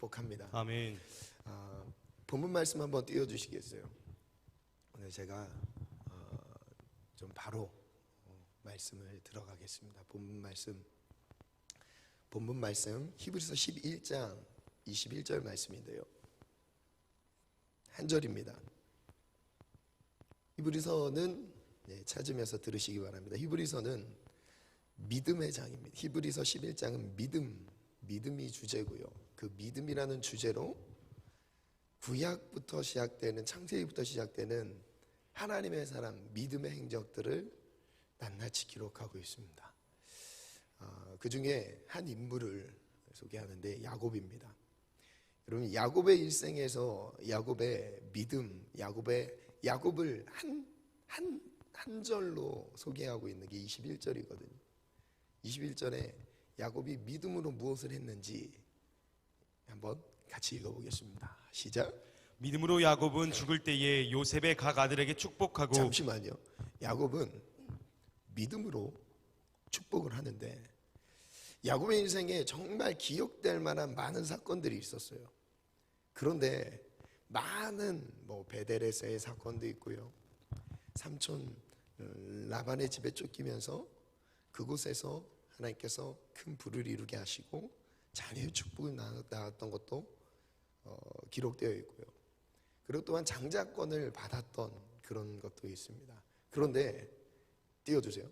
축복합니다. 아멘. 본문 말씀 한번 띄워주시겠어요? 오늘 제가 좀 바로 말씀을 들어가겠습니다. 본문 말씀 히브리서 11장 21절 말씀인데요, 한 절입니다. 히브리서는 찾으면서 들으시기 바랍니다. 히브리서는 믿음의 장입니다. 히브리서 11장은 믿음이 주제고요. 그 믿음이라는 주제로 구약부터 시작되는, 창세기부터 시작되는 하나님의 사람 믿음의 행적들을 낱낱이 기록하고 있습니다. 그 중에 한 인물을 소개하는데 야곱입니다. 여러분, 야곱의 일생에서 야곱의 믿음, 야곱을 한 절로 소개하고 있는 게 21절이거든요. 21절에 야곱이 믿음으로 무엇을 했는지 한번 같이 읽어보겠습니다. 시작. 믿음으로 야곱은 죽을 때에 요셉의 각 아들에게 축복하고. 잠시만요. 야곱은 믿음으로 축복을 하는데 야곱의 인생에 정말 기억될 만한 많은 사건들이 있었어요. 그런데 많은 베델에서의 사건도 있고요, 삼촌 라반의 집에 쫓기면서 그곳에서 하나님께서 큰 부를 이루게 하시고 자녀의 축복을 나눴던 것도 기록되어 있고요. 그리고 또한 장자권을 받았던 그런 것도 있습니다. 그런데 띄워주세요.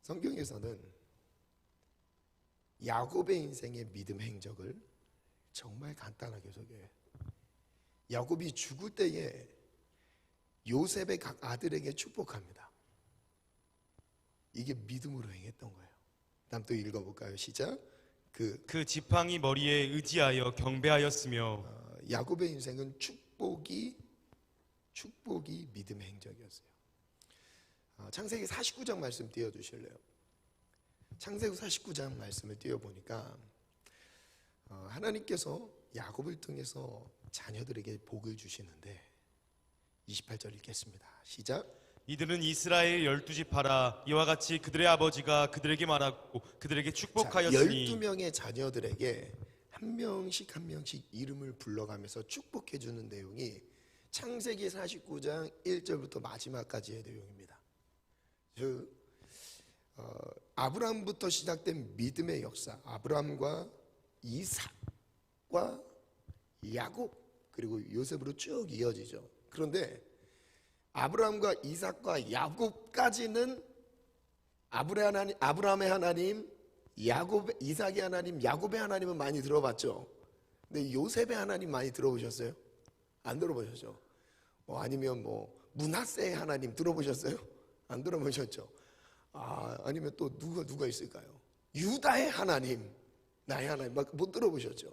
성경에서는 야곱의 인생의 믿음 행적을 정말 간단하게 소개해요. 야곱이 죽을 때에 요셉의 각 아들에게 축복합니다. 이게 믿음으로 행했던 거예요. 다음 또 읽어볼까요? 시작. 그 지팡이 머리에 의지하여 경배하였으며. 야곱의 인생은 축복이 믿음의 행적이었어요. 창세기 49장 말씀 띄워주실래요? 창세기 49장 말씀을 띄워보니까 하나님께서 야곱을 통해서 자녀들에게 복을 주시는데 28절 읽겠습니다. 시작. 이들은 이스라엘 12지파라. 이와 같이 그들의 아버지가 그들에게 말하고 그들에게 축복하였으니. 12명의 자녀들에게 한 명씩 이름을 불러가면서 축복해 주는 내용이 창세기 49장 1절부터 마지막까지의 내용입니다. 즉 아브라함부터 시작된 믿음의 역사, 아브라함과 이삭과 야곱 그리고 요셉으로 쭉 이어지죠. 그런데 아브라함과 이삭과 야곱까지는 아브라함의 하나님, 이삭의 하나님, 야곱의 하나님은 많이 들어봤죠. 근데 요셉의 하나님 많이 들어보셨어요? 안 들어보셨죠? 아니면 므낫세의 하나님 들어보셨어요? 안 들어보셨죠? 아니면 또 누가 있을까요? 유다의 하나님, 나의 하나님 못 들어보셨죠?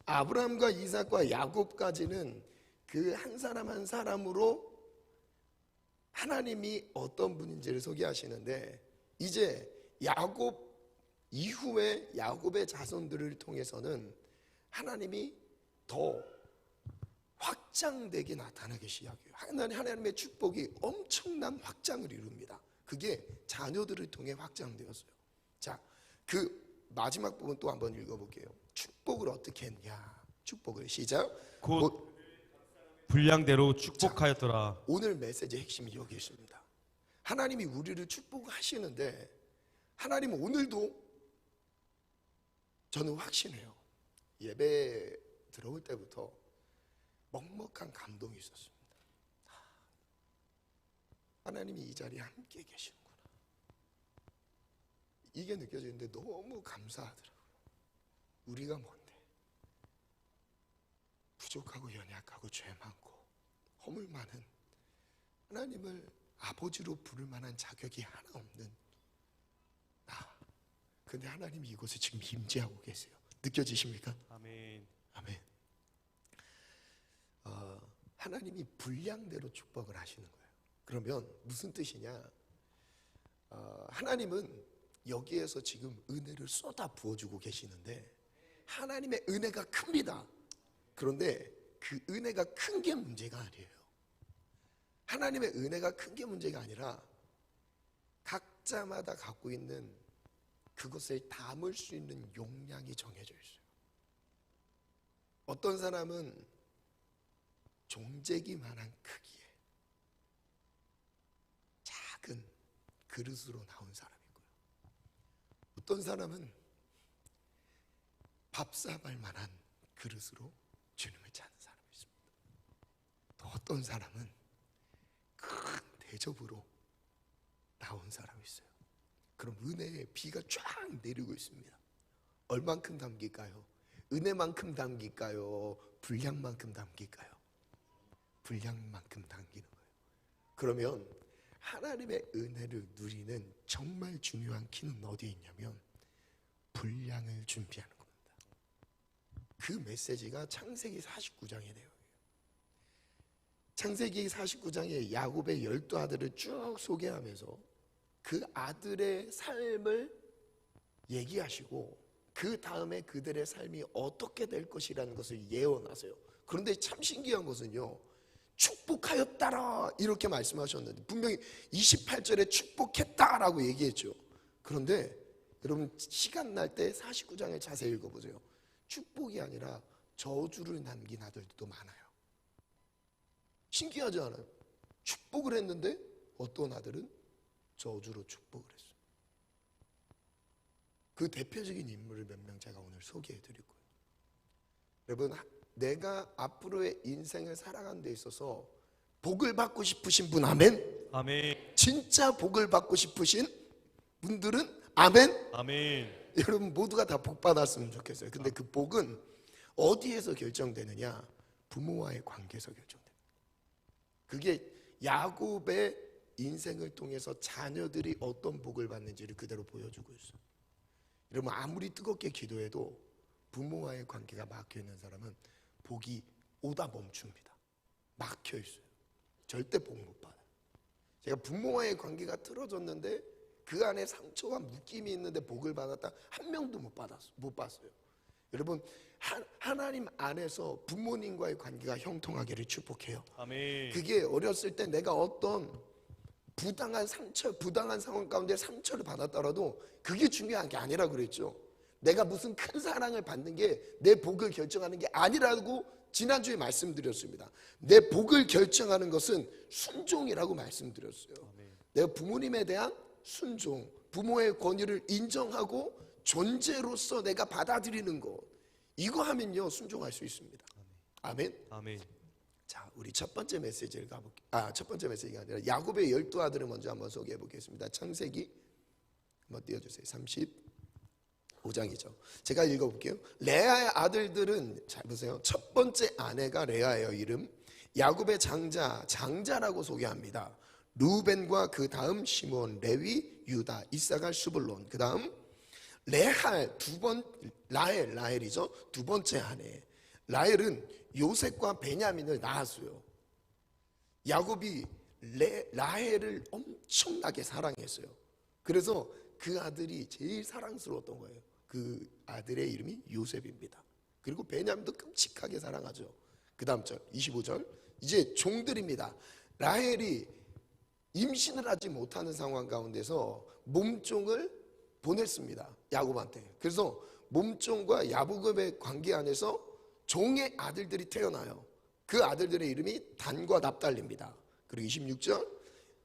아브라함과 이삭과 야곱까지는 그 한 사람 한 사람으로 하나님이 어떤 분인지를 소개하시는데, 이제 야곱 이후에 야곱의 자손들을 통해서는 하나님이 더 확장되게 나타나기 시작해요. 하나님의 축복이 엄청난 확장을 이룹니다. 그게 자녀들을 통해 확장되었어요. 자, 그 마지막 부분 또 한번 읽어볼게요. 축복을 어떻게 했냐? 축복을 시작. 곧 분량대로 축복하였더라. 자, 오늘 메시지의 핵심이 여기 있습니다. 하나님이 우리를 축복하시는데 하나님은 오늘도, 저는 확신해요, 예배 들어올 때부터 먹먹한 감동이 있었습니다. 하나님이 이 자리에 함께 계시는구나, 이게 느껴지는데 너무 감사하더라고요. 우리가 뭔데 부족하고 연약하고 죄 많고 허물 많은 하나님을 아버지로 부를 만한 자격이 하나 없는 나, 근데 하나님이 이곳에 지금 임재하고 계세요. 느껴지십니까? 아멘. 아멘. 하나님이 분량대로 축복을 하시는 거예요. 그러면 무슨 뜻이냐? 하나님은 여기에서 지금 은혜를 쏟아 부어주고 계시는데 하나님의 은혜가 큽니다. 그런데 그 은혜가 큰 게 문제가 아니에요. 하나님의 은혜가 큰 게 문제가 아니라 각자마다 갖고 있는 그것을 담을 수 있는 용량이 정해져 있어요. 어떤 사람은 종재기만한 크기의 작은 그릇으로 나온 사람이고요. 어떤 사람은 밥사발 만한 그릇으로 주님을 찾는 사람이 있습니다. 또 어떤 사람은 큰 대접으로 나온 사람이 있어요. 그럼 은혜의 비가 쫙 내리고 있습니다. 얼만큼 담길까요? 은혜만큼 담길까요? 분량만큼 담길까요? 분량만큼 담기는 거예요. 그러면 하나님의 은혜를 누리는 정말 중요한 키는 어디에 있냐면 분량을 준비하는 겁니다. 그 메시지가 창세기 49장의 내용이에요. 창세기 49장에 야곱의 12아들을 쭉 소개하면서 그 아들의 삶을 얘기하시고 그 다음에 그들의 삶이 어떻게 될 것이라는 것을 예언하세요. 그런데 참 신기한 것은요, 축복하였다라 이렇게 말씀하셨는데 분명히 28절에 축복했다라고 얘기했죠. 그런데 여러분 시간 날 때 49장을 자세히 읽어보세요. 축복이 아니라 저주를 남긴 아들도 많아요. 신기하지 않아요? 축복을 했는데 어떤 아들은 저주로 축복을 했어요. 그 대표적인 인물을 몇 명 제가 오늘 소개해 드릴 거예요. 여러분, 내가 앞으로의 인생을 살아가는 데 있어서 복을 받고 싶으신 분 아멘? 아멘. 진짜 복을 받고 싶으신 분들은 아멘? 아멘. 여러분 모두가 다 복 받았으면 좋겠어요. 근데 그 복은 어디에서 결정되느냐? 부모와의 관계에서 결정됩니다. 그게 야곱의 인생을 통해서 자녀들이 어떤 복을 받는지를 그대로 보여주고 있어요. 여러분 아무리 뜨겁게 기도해도 부모와의 관계가 막혀있는 사람은 복이 오다 멈춥니다. 막혀있어요. 절대 복 못 받아요. 제가 부모와의 관계가 틀어졌는데 그 안에 상처와 묶임이 있는데 복을 받았다 한 명도 못 봤어요. 여러분 하나님 안에서 부모님과의 관계가 형통하기를 축복해요. 아멘. 그게 어렸을 때 내가 어떤 부당한 상처, 부당한 상황 가운데 상처를 받았더라도 그게 중요한 게 아니라 그랬죠. 내가 무슨 큰 사랑을 받는 게 내 복을 결정하는 게 아니라고 지난주에 말씀드렸습니다. 내 복을 결정하는 것은 순종이라고 말씀드렸어요. 내가 부모님에 대한 순종, 부모의 권위를 인정하고 존재로서 내가 받아들이는 것, 이거 하면요 순종할 수 있습니다. 아멘. 아멘. 자, 우리 첫 번째 메시지를 가볼게요. 첫 번째 메시지가 아니라 야곱의 12아들을 먼저 한번 소개해 보겠습니다. 창세기 한번 띄워주세요. 35장이죠. 제가 읽어볼게요. 레아의 아들들은 잘 보세요. 첫 번째 아내가 레아예요. 이름 야곱의 장자라고 소개합니다. 루벤과 그 다음 시몬, 레위, 유다, 이사갈, 스불론, 그 다음 라헬이죠. 두 번째 아내. 라헬은 요셉과 베냐민을 낳았어요. 야곱이 라헬을 엄청나게 사랑했어요. 그래서 그 아들이 제일 사랑스러웠던 거예요. 그 아들의 이름이 요셉입니다. 그리고 베냐민도 끔찍하게 사랑하죠. 그 다음 절 25절 이제 종들입니다. 라헬이 임신을 하지 못하는 상황 가운데서 몸종을 보냈습니다. 야곱한테. 그래서 몸종과 야곱의 관계 안에서 종의 아들들이 태어나요. 그 아들들의 이름이 단과 납달리입니다. 그리고 26절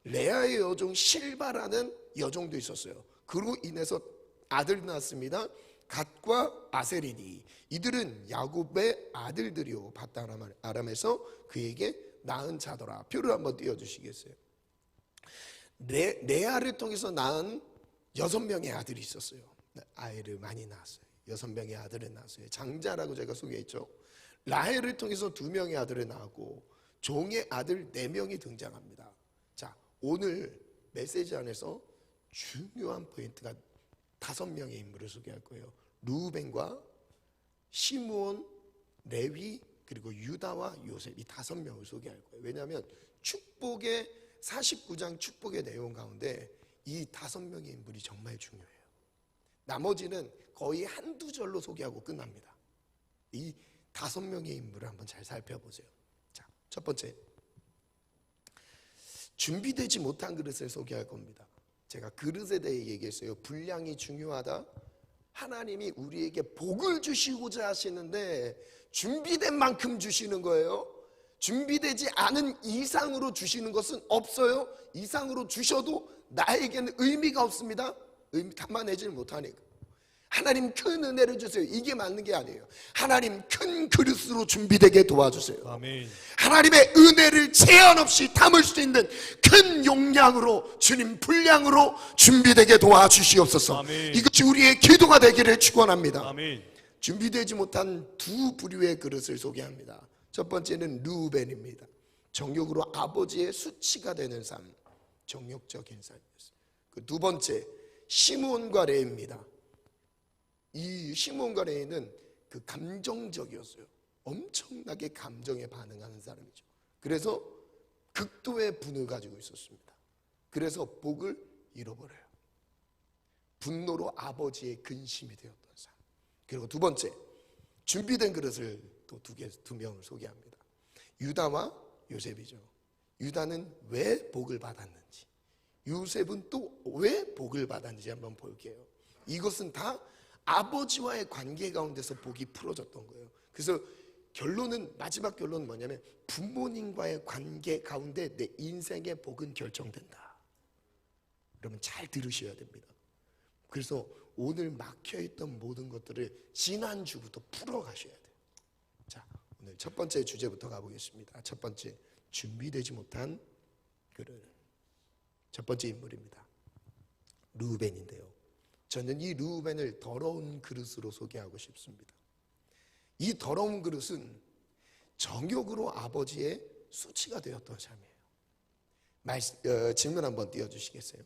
레아의 여종 실바라는 여종도 있었어요. 그로 인해서 아들이 낳았습니다. 갓과 아셀이니 이들은 야곱의 아들들이요 바단 아람에서 그에게 낳은 자더라. 표를 한번 띄워주시겠어요? 레아를 통해서 낳은 6명의 아들이 있었어요. 아이를 많이 낳았어요. 6명의 아들을 낳았어요. 장자라고 제가 소개했죠. 라헬을 통해서 2명의 아들을 낳았고 종의 아들 4명이 등장합니다. 자, 오늘 메시지 안에서 중요한 포인트가 5명의 인물을 소개할 거예요. 루벤과 시므온, 레위, 그리고 유다와 요셉, 이 5명을 소개할 거예요. 왜냐하면 축복의 49장 축복의 내용 가운데 이 5명의 인물이 정말 중요해요. 나머지는 거의 한두 절로 소개하고 끝납니다. 이 5명의 인물을 한번 잘 살펴보세요. 자, 첫 번째, 준비되지 못한 그릇을 소개할 겁니다. 제가 그릇에 대해 얘기했어요. 분량이 중요하다. 하나님이 우리에게 복을 주시고자 하시는데 준비된 만큼 주시는 거예요. 준비되지 않은 이상으로 주시는 것은 없어요. 이상으로 주셔도 나에게는 의미가 없습니다. 의미 담아내질 못하니까. 하나님 큰 은혜를 주세요. 이게 맞는 게 아니에요. 하나님 큰 그릇으로 준비되게 도와주세요. 아멘. 하나님의 은혜를 제한 없이 담을 수 있는 큰 용량으로, 주님 분량으로 준비되게 도와주시옵소서. 아멘. 이것이 우리의 기도가 되기를 축원합니다. 아멘. 준비되지 못한 두 부류의 그릇을 소개합니다. 첫 번째는 르우벤입니다. 정욕으로 아버지의 수치가 되는 삶, 정욕적인 삶이었어요. 그 두 번째 시므온과 레위입니다. 이 시므온과 레위는 그 감정적이었어요. 엄청나게 감정에 반응하는 사람이죠. 그래서 극도의 분을 가지고 있었습니다. 그래서 복을 잃어버려요. 분노로 아버지의 근심이 되었던 삶. 그리고 두 번째, 준비된 그릇을 또 두 명을 소개합니다. 유다와 요셉이죠. 유다는 왜 복을 받았는지, 요셉은 또 왜 복을 받았는지 한번 볼게요. 이것은 다 아버지와의 관계 가운데서 복이 풀어졌던 거예요. 그래서 마지막 결론은 뭐냐면 부모님과의 관계 가운데 내 인생의 복은 결정된다. 여러분 잘 들으셔야 됩니다. 그래서 오늘 막혀있던 모든 것들을 지난주부터 풀어가셔야 돼요. 자, 오늘 첫 번째 주제부터 가보겠습니다. 첫 번째, 준비되지 못한 그릇. 첫 번째 인물입니다. 르우벤인데요. 저는 이 르우벤을 더러운 그릇으로 소개하고 싶습니다. 이 더러운 그릇은 정욕으로 아버지의 수치가 되었던 삶이에요. 질문 한번 띄워주시겠어요?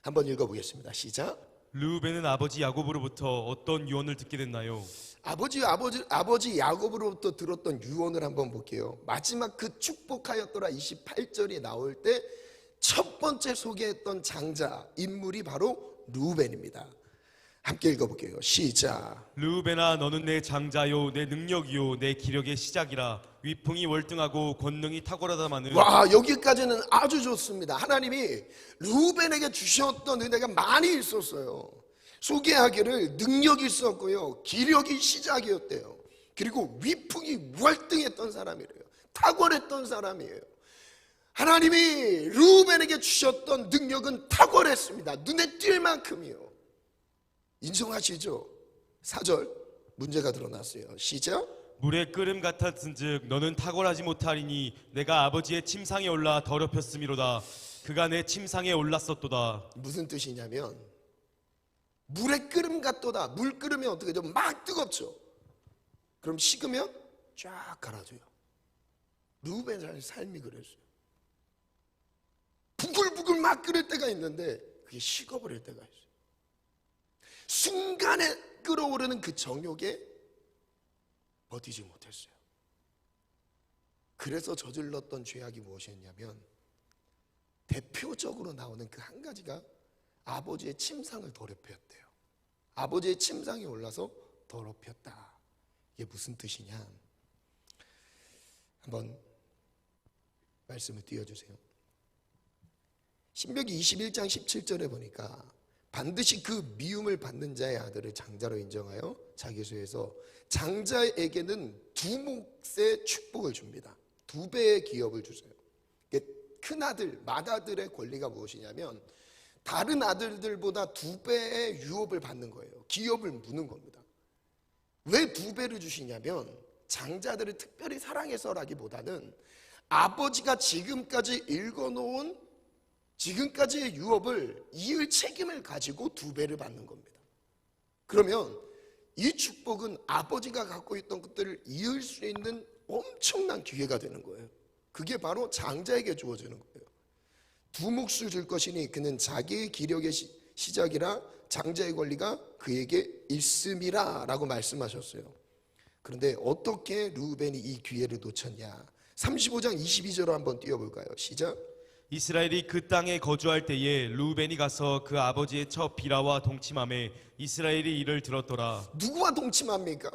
한번 읽어보겠습니다. 시작. 르우벤은 아버지 야곱으로부터 어떤 유언을 듣게 됐나요? 아버지 야곱으로부터 들었던 유언을 한번 볼게요. 마지막 그 축복하였더라 28절이 나올 때 첫 번째 소개했던 장자 인물이 바로 르우벤입니다. 함께 읽어볼게요. 시작. 르우벤아, 너는 내 장자요, 내 능력이요, 내 기력의 시작이라. 위풍이 월등하고 권능이 탁월하다마는. 와, 여기까지는 아주 좋습니다. 하나님이 르우벤에게 주셨던 은혜가 많이 있었어요. 소개하기를 능력이 있었고요, 기력이 시작이었대요. 그리고 위풍이 월등했던 사람이래요. 탁월했던 사람이에요. 하나님이 르우벤에게 주셨던 능력은 탁월했습니다. 눈에 띌 만큼이요. 인정하시죠? 4절 문제가 드러났어요. 시작. 물의 끓음 같았은즉 너는 탁월하지 못하리니 내가 아버지의 침상에 올라 더럽혔음이로다. 그가 내 침상에 올랐었도다. 무슨 뜻이냐면 물의 끓음 같도다. 물 끓으면 어떻게 되죠? 막 뜨겁죠. 그럼 식으면 쫙 갈아줘요. 르우벤의 삶이 그랬어요. 부글부글 막 끓을 때가 있는데 그게 식어버릴 때가 있어요. 순간에 끓어오르는 그 정욕에 버티지 못했어요. 그래서 저질렀던 죄악이 무엇이었냐면 대표적으로 나오는 그 한 가지가 아버지의 침상을 더럽혔대요. 아버지의 침상에 올라서 더럽혔다. 이게 무슨 뜻이냐? 한번 말씀을 띄워주세요. 신명기 21장 17절에 보니까 반드시 그 미움을 받는 자의 아들을 장자로 인정하여 자기소에서 장자에게는 두 몫의 축복을 줍니다. 두 배의 기업을 주세요. 큰 아들, 맏아들의 권리가 무엇이냐면 다른 아들들보다 두 배의 유업을 받는 거예요. 기업을 무는 겁니다. 왜 두 배를 주시냐면 장자들을 특별히 사랑해서라기보다는 아버지가 지금까지 읽어놓은 지금까지의 유업을 이을 책임을 가지고 두 배를 받는 겁니다. 그러면 이 축복은 아버지가 갖고 있던 것들을 이을 수 있는 엄청난 기회가 되는 거예요. 그게 바로 장자에게 주어지는 거예요. 두 몫을 줄 것이니 그는 자기의 기력의 시작이라 장자의 권리가 그에게 있음이라 라고 말씀하셨어요. 그런데 어떻게 르우벤이 이 기회를 놓쳤냐? 35장 22절로 한번 띄워볼까요? 시작. 이스라엘이 그 땅에 거주할 때에 르우벤이 가서 그 아버지의 첫 비라와 동침함에 이스라엘이 이를 들었더라. 누구와 동침합니까?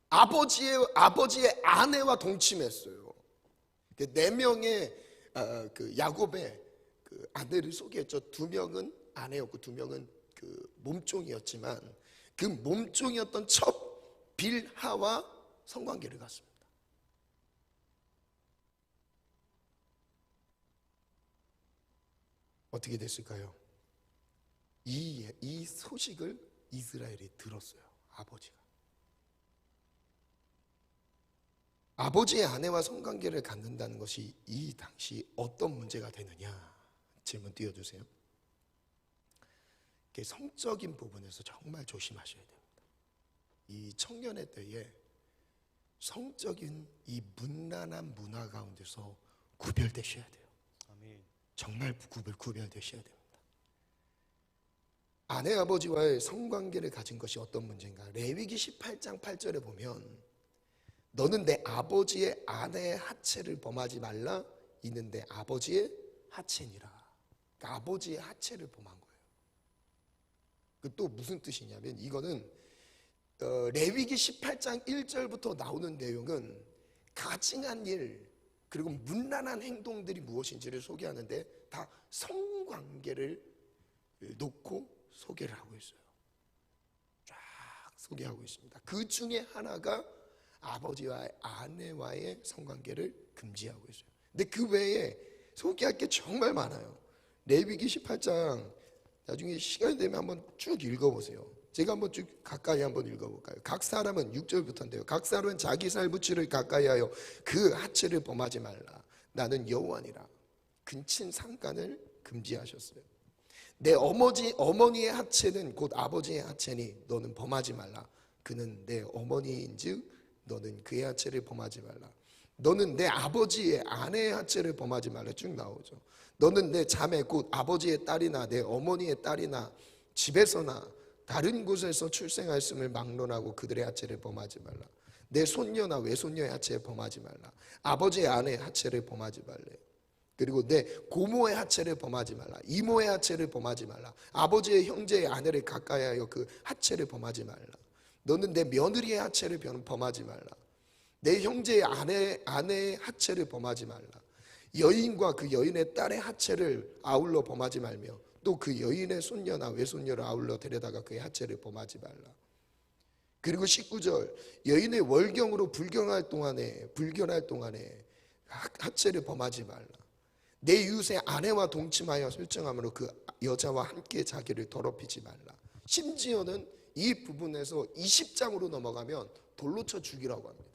아버지의 아내와 동침했어요. 네 명의 그 야곱의 그 아내를 소개했죠. 두 명은 아내였고 두 명은 그 몸종이었지만 그 몸종이었던 첩 빌하와 성관계를 갖습니다. 어떻게 됐을까요? 이 소식을 이스라엘이 들었어요. 아버지의 아내와 성관계를 갖는다는 것이 이 당시 어떤 문제가 되느냐, 질문 띄워주세요. 성적인 부분에서 정말 조심하셔야 됩니다. 이 청년의 때에 성적인 이 문란한 문화 가운데서 구별되셔야 돼요. 아멘. 정말 구별되셔야 됩니다. 아내 아버지와의 성관계를 가진 것이 어떤 문제인가? 레위기 18장 8절에 보면 너는 내 아버지의 아내의 하체를 범하지 말라. 이는 내 아버지의 하체니라. 그러니까 아버지의 하체를 범한 거예요. 또 무슨 뜻이냐면 이거는 레위기 18장 1절부터 나오는 내용은 가증한 일 그리고 문란한 행동들이 무엇인지를 소개하는데 다 성관계를 놓고 소개를 하고 있어요. 쫙 소개하고 있습니다. 그 중에 하나가 아버지와 아내와의 성관계를 금지하고 있어요. 근데 그 외에 소개할 게 정말 많아요. 레위기 18장 나중에 시간이 되면 한번 쭉 읽어보세요. 제가 한번 쭉 가까이 한번 읽어볼까요? 각 사람은 6절부터인데요. 각 사람은 자기 살부치를 가까이하여 그 하체를 범하지 말라. 나는 여호와니라. 근친 상간을 금지하셨어요. 내 어머니의 하체는 곧 아버지의 하체니 너는 범하지 말라. 그는 내 어머니인즉 너는 그의 하체를 범하지 말라. 너는 내 아버지의 아내의 하체를 범하지 말라. 쭉 나오죠. 너는 내 자매 곧 아버지의 딸이나 내 어머니의 딸이나 집에서나 다른 곳에서 출생하였음을 막론하고 그들의 하체를 범하지 말라. 내 손녀나 외손녀의 하체를 범하지 말라. 아버지의 아내의 하체를 범하지 말래. 그리고 내 고모의 하체를 범하지 말라. 이모의 하체를 범하지 말라. 아버지의 형제의 아내를 가까이하여 그 하체를 범하지 말라. 너는 내 며느리의 하체를 범하지 말라. 내 형제의 아내의 하체를 범하지 말라. 여인과 그 여인의 딸의 하체를 아울러 범하지 말며 또 그 여인의 손녀나 외손녀를 아울러 데려다가 그의 하체를 범하지 말라. 그리고 19절 여인의 월경으로 불견할 동안에 하체를 범하지 말라. 내 이웃의 아내와 동침하여 설정함으로 그 여자와 함께 자기를 더럽히지 말라. 심지어는 이 부분에서 20장으로 넘어가면 돌로 쳐 죽이라고 합니다.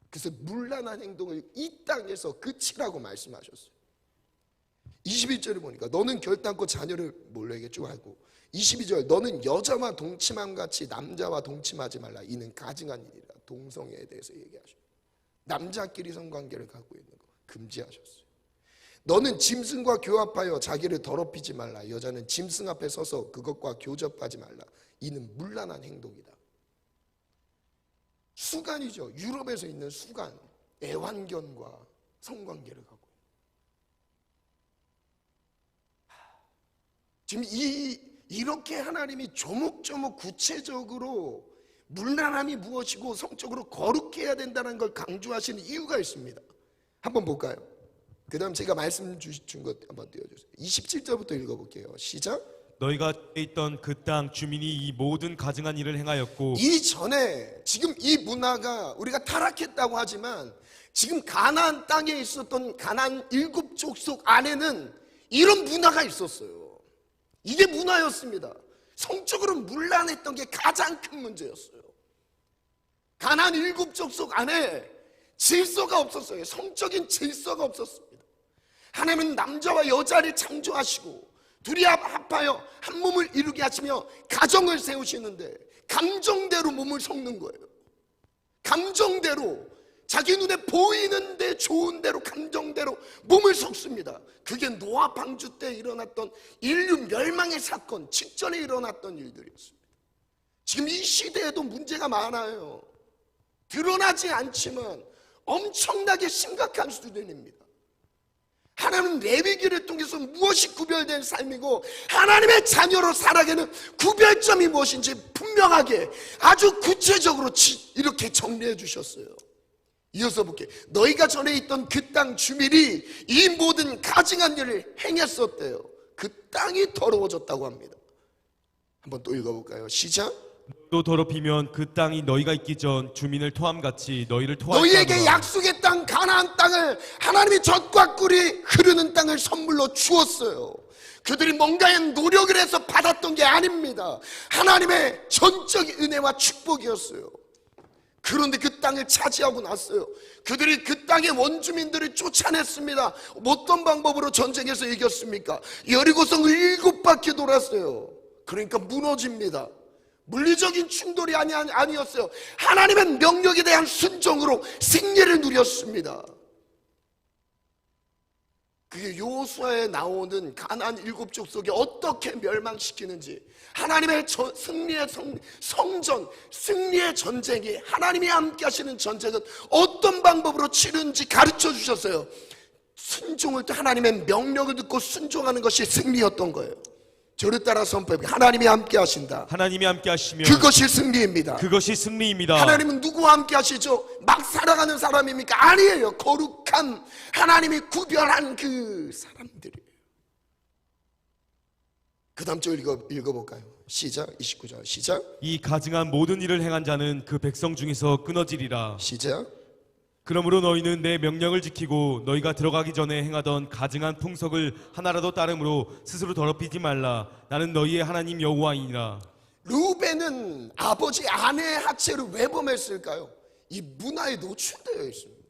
그래서 문란한 행동을 이 땅에서 그치라고 말씀하셨어요. 21절을 보니까 너는 결단코 자녀를 몰래에게 쭉 하고 22절 너는 여자와 동침함 같이 남자와 동침하지 말라. 이는 가증한 일이라. 동성애에 대해서 얘기하셔. 남자끼리 성관계를 갖고 있는 거 금지하셨어요. 너는 짐승과 교합하여 자기를 더럽히지 말라. 여자는 짐승 앞에 서서 그것과 교접하지 말라. 이는 문란한 행동이다. 수간이죠. 유럽에서 있는 수간, 애완견과 성관계를 갖고 지금 이렇게 하나님이 조목조목 구체적으로 문란함이 무엇이고 성적으로 거룩해야 된다는 걸 강조하시는 이유가 있습니다. 한번 볼까요? 그 다음 제가 말씀 주신 것 한번 띄워주세요. 27절부터 읽어볼게요. 시작. 너희가 있던 그 땅 주민이 이 모든 가증한 일을 행하였고 이전에 지금 이 문화가 우리가 타락했다고 하지만 지금 가나안 땅에 있었던 가나안 7족속 안에는 이런 문화가 있었어요. 이게 문화였습니다. 성적으로 문란했던 게 가장 큰 문제였어요. 가나안 7족속 안에 질서가 없었어요. 성적인 질서가 없었습니다. 하나님은 남자와 여자를 창조하시고 둘이 합하여 한 몸을 이루게 하시며 가정을 세우시는데 감정대로 몸을 섞는 거예요. 감정대로 자기 눈에 보이는데 좋은 대로 감정대로 몸을 섞습니다. 그게 노아 방주 때 일어났던 인류 멸망의 사건 직전에 일어났던 일들이었습니다. 지금 이 시대에도 문제가 많아요. 드러나지 않지만 엄청나게 심각한 수준입니다. 하나님은 레위기를 통해서 무엇이 구별된 삶이고 하나님의 자녀로 살아가는 구별점이 무엇인지 분명하게 아주 구체적으로 이렇게 정리해 주셨어요. 이어서 볼게요. 너희가 전에 있던 그 땅 주민이 이 모든 가증한 일을 행했었대요. 그 땅이 더러워졌다고 합니다. 한번 또 읽어볼까요? 시작. 또 더럽히면 그 땅이 너희가 있기 전 주민을 토함같이 너희를 토할 너희에게 자노라. 약속의 땅 가나안 땅을 하나님이 젖과 꿀이 흐르는 땅을 선물로 주었어요. 그들이 뭔가의 노력을 해서 받았던 게 아닙니다. 하나님의 전적인 은혜와 축복이었어요. 그런데 그 땅을 차지하고 났어요. 그들이 그 땅의 원주민들을 쫓아냈습니다. 어떤 방법으로 전쟁에서 이겼습니까? 여리고성을 7바퀴 돌았어요. 그러니까 무너집니다. 물리적인 충돌이 아니었어요. 하나님의 명령에 대한 순종으로 승리를 누렸습니다. 그게 여호수아에 나오는 가나안 7족속이 어떻게 멸망시키는지, 하나님의 승리의 성전, 승리의 전쟁이, 하나님이 함께 하시는 전쟁은 어떤 방법으로 치르는지 가르쳐 주셨어요. 순종을 또 하나님의 명령을 듣고 순종하는 것이 승리였던 거예요. 저를 따라 선포해. 하나님이 함께 하신다. 하나님이 함께 하시면 그것이 승리입니다. 그것이 승리입니다. 하나님은 누구와 함께 하시죠? 막 살아가는 사람입니까? 아니에요. 거룩한 하나님이 구별한 그 사람들이에요. 그 다음 절 읽어볼까요? 시작. 29절 시작. 이 가증한 모든 일을 행한 자는 그 백성 중에서 끊어지리라. 시작. 그러므로 너희는 내 명령을 지키고 너희가 들어가기 전에 행하던 가증한 풍속을 하나라도 따름으로 스스로 더럽히지 말라. 나는 너희의 하나님 여호와이니라. 루벤은 아버지 아내의 하체를 왜 범했을까요? 이 문화에 노출되어 있습니다.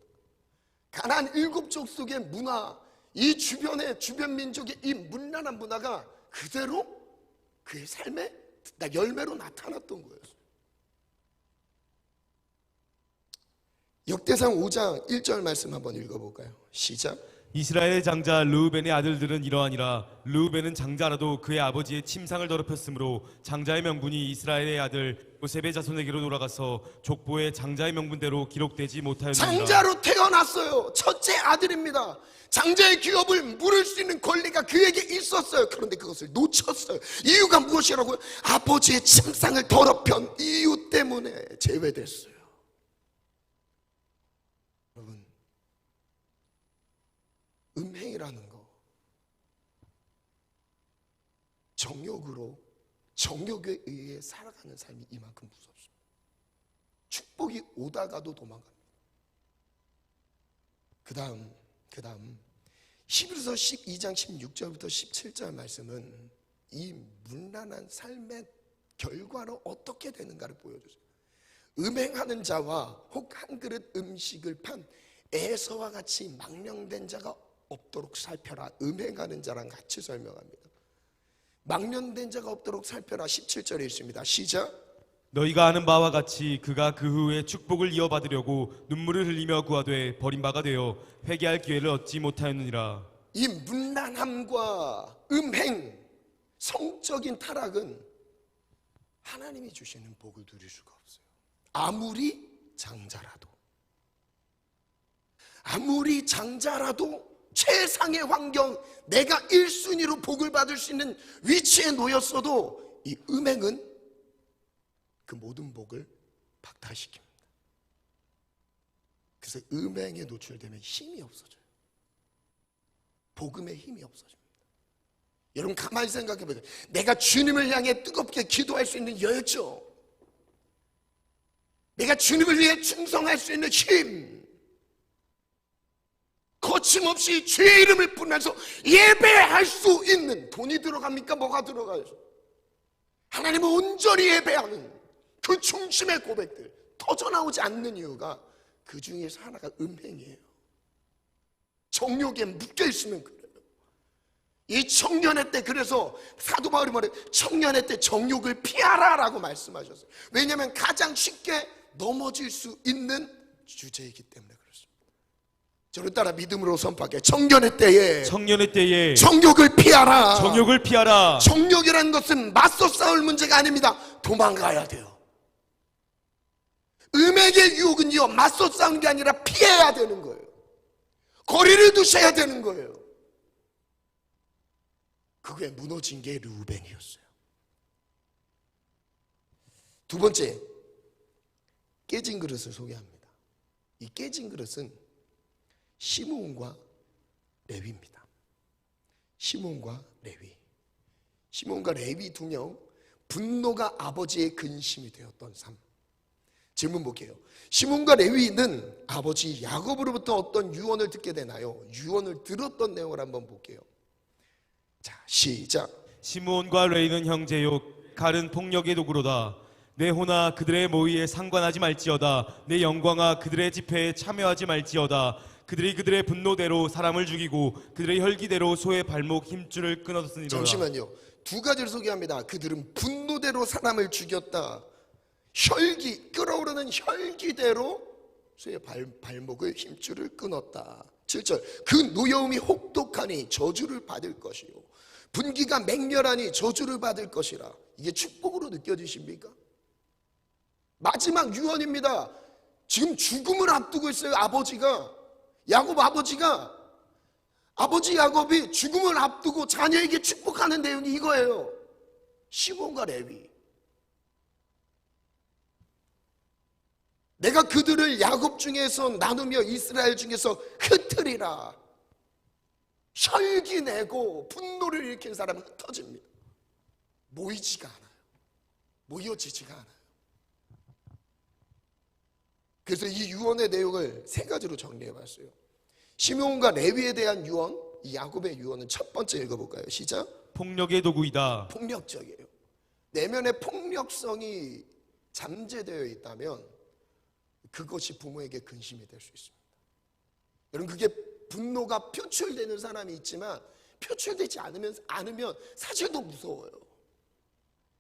가나안 7족속의 문화, 이 주변의 주변 민족의 이 문란한 문화가 그대로 그의 삶의 열매로 나타났던 거예요. 역대상 5장 1절 말씀 한번 읽어볼까요? 시작. 이스라엘의 장자 르우벤의 아들들은 이러하니라. 르우벤은 장자라도 그의 아버지의 침상을 더럽혔으므로 장자의 명분이 이스라엘의 아들 요셉의 자손에게로 돌아가서 족보의 장자의 명분대로 기록되지 못하였느니라. 장자로 태어났어요. 첫째 아들입니다. 장자의 기업을 물을 수 있는 권리가 그에게 있었어요. 그런데 그것을 놓쳤어요. 이유가 무엇이라고요? 아버지의 침상을 더럽힌 이유 때문에 제외됐어요. 여러분, 음행이라는 거, 정욕에 의해 살아가는 삶이 이만큼 무섭습니다. 축복이 오다가도 도망갑니다. 그 다음 히브리서 12장 16절부터 17절 말씀은 이 문란한 삶의 결과로 어떻게 되는가를 보여주세요. 음행하는 자와 혹 한 그릇 음식을 판 에서와 같이 망령된 자가 없도록 살펴라. 음행하는 자랑 같이 설명합니다. 망령된 자가 없도록 살펴라. 17절에 있습니다. 시작. 너희가 아는 바와 같이 그가 그 후에 축복을 이어받으려고 눈물을 흘리며 구하되 버린 바가 되어 회개할 기회를 얻지 못하였느니라. 이 문란함과 음행, 성적인 타락은 하나님이 주시는 복을 누릴 수가 없어요. 아무리 장자라도 최상의 환경, 내가 1순위로 복을 받을 수 있는 위치에 놓였어도 이 음행은 그 모든 복을 박탈시킵니다. 그래서 음행에 노출되면 힘이 없어져요. 복음의 힘이 없어집니다. 여러분 가만히 생각해 보세요. 내가 주님을 향해 뜨겁게 기도할 수 있는 열정, 내가 주님을 위해 충성할 수 있는 힘, 거침없이 주의 이름을 부르면서 예배할 수 있는, 돈이 들어갑니까? 뭐가 들어가요? 하나님을 온전히 예배하는 그 중심의 고백들 터져나오지 않는 이유가 그 중에서 하나가 음행이에요. 정욕에 묶여있으면 그래요. 이 청년의 때, 그래서 사도 바울이 말해요. 청년의 때 정욕을 피하라 라고 말씀하셨어요. 왜냐하면 가장 쉽게 넘어질 수 있는 주제이기 때문에 그렇습니다. 저를 따라 믿음으로 선포할게요. 청년의 때에 정욕을 피하라. 정욕을 피하라. 정욕이라는 것은 맞서 싸울 문제가 아닙니다. 도망가야 돼요. 음행의 유혹은요, 맞서 싸우는 게 아니라 피해야 되는 거예요. 거리를 두셔야 되는 거예요. 그게 무너진 게 르우벤이었어요. 두 번째, 깨진 그릇을 소개합니다. 이 깨진 그릇은 시므온과 레위입니다. 시므온과 레위 두 명 분노가 아버지의 근심이 되었던 삶. 질문 볼게요. 시몬과 레위는 아버지 야곱으로부터 어떤 유언을 듣게 되나요? 유언을 들었던 내용을 한번 볼게요. 자, 시작. 시므온과 레위는 형제요 칼은 폭력의 도구로다. 내 호나 그들의 모의에 상관하지 말지어다. 내 영광아 그들의 집회에 참여하지 말지어다. 그들이 그들의 분노대로 사람을 죽이고 그들의 혈기대로 소의 발목 힘줄을 끊었으니라. 잠시만요. 두 가지를 소개합니다. 그들은 분노대로 사람을 죽였다. 혈기, 끓어오르는 혈기대로 소의 발목을 힘줄을 끊었다. 7절. 그 노여움이 혹독하니 저주를 받을 것이요 분기가 맹렬하니 저주를 받을 것이라. 이게 축복으로 느껴지십니까? 마지막 유언입니다. 지금 죽음을 앞두고 있어요. 아버지가, 야곱 아버지가, 아버지 야곱이 죽음을 앞두고 자녀에게 축복하는 내용이 이거예요. 시몬과 레위. 내가 그들을 야곱 중에서 나누며 이스라엘 중에서 흩으리라. 혈기 내고 분노를 일으킨 사람은 흩어집니다. 모이지가 않아요. 모여지지가 않아요. 그래서 이 유언의 내용을 세 가지로 정리해 봤어요. 시므온과 레위에 대한 유언, 이 야곱의 유언은 첫 번째 읽어볼까요? 시작. 폭력의 도구이다. 폭력적이에요. 내면의 폭력성이 잠재되어 있다면 그것이 부모에게 근심이 될 수 있습니다. 여러분, 그게 분노가 표출되는 사람이 있지만 표출되지 않으면 사실 더 무서워요.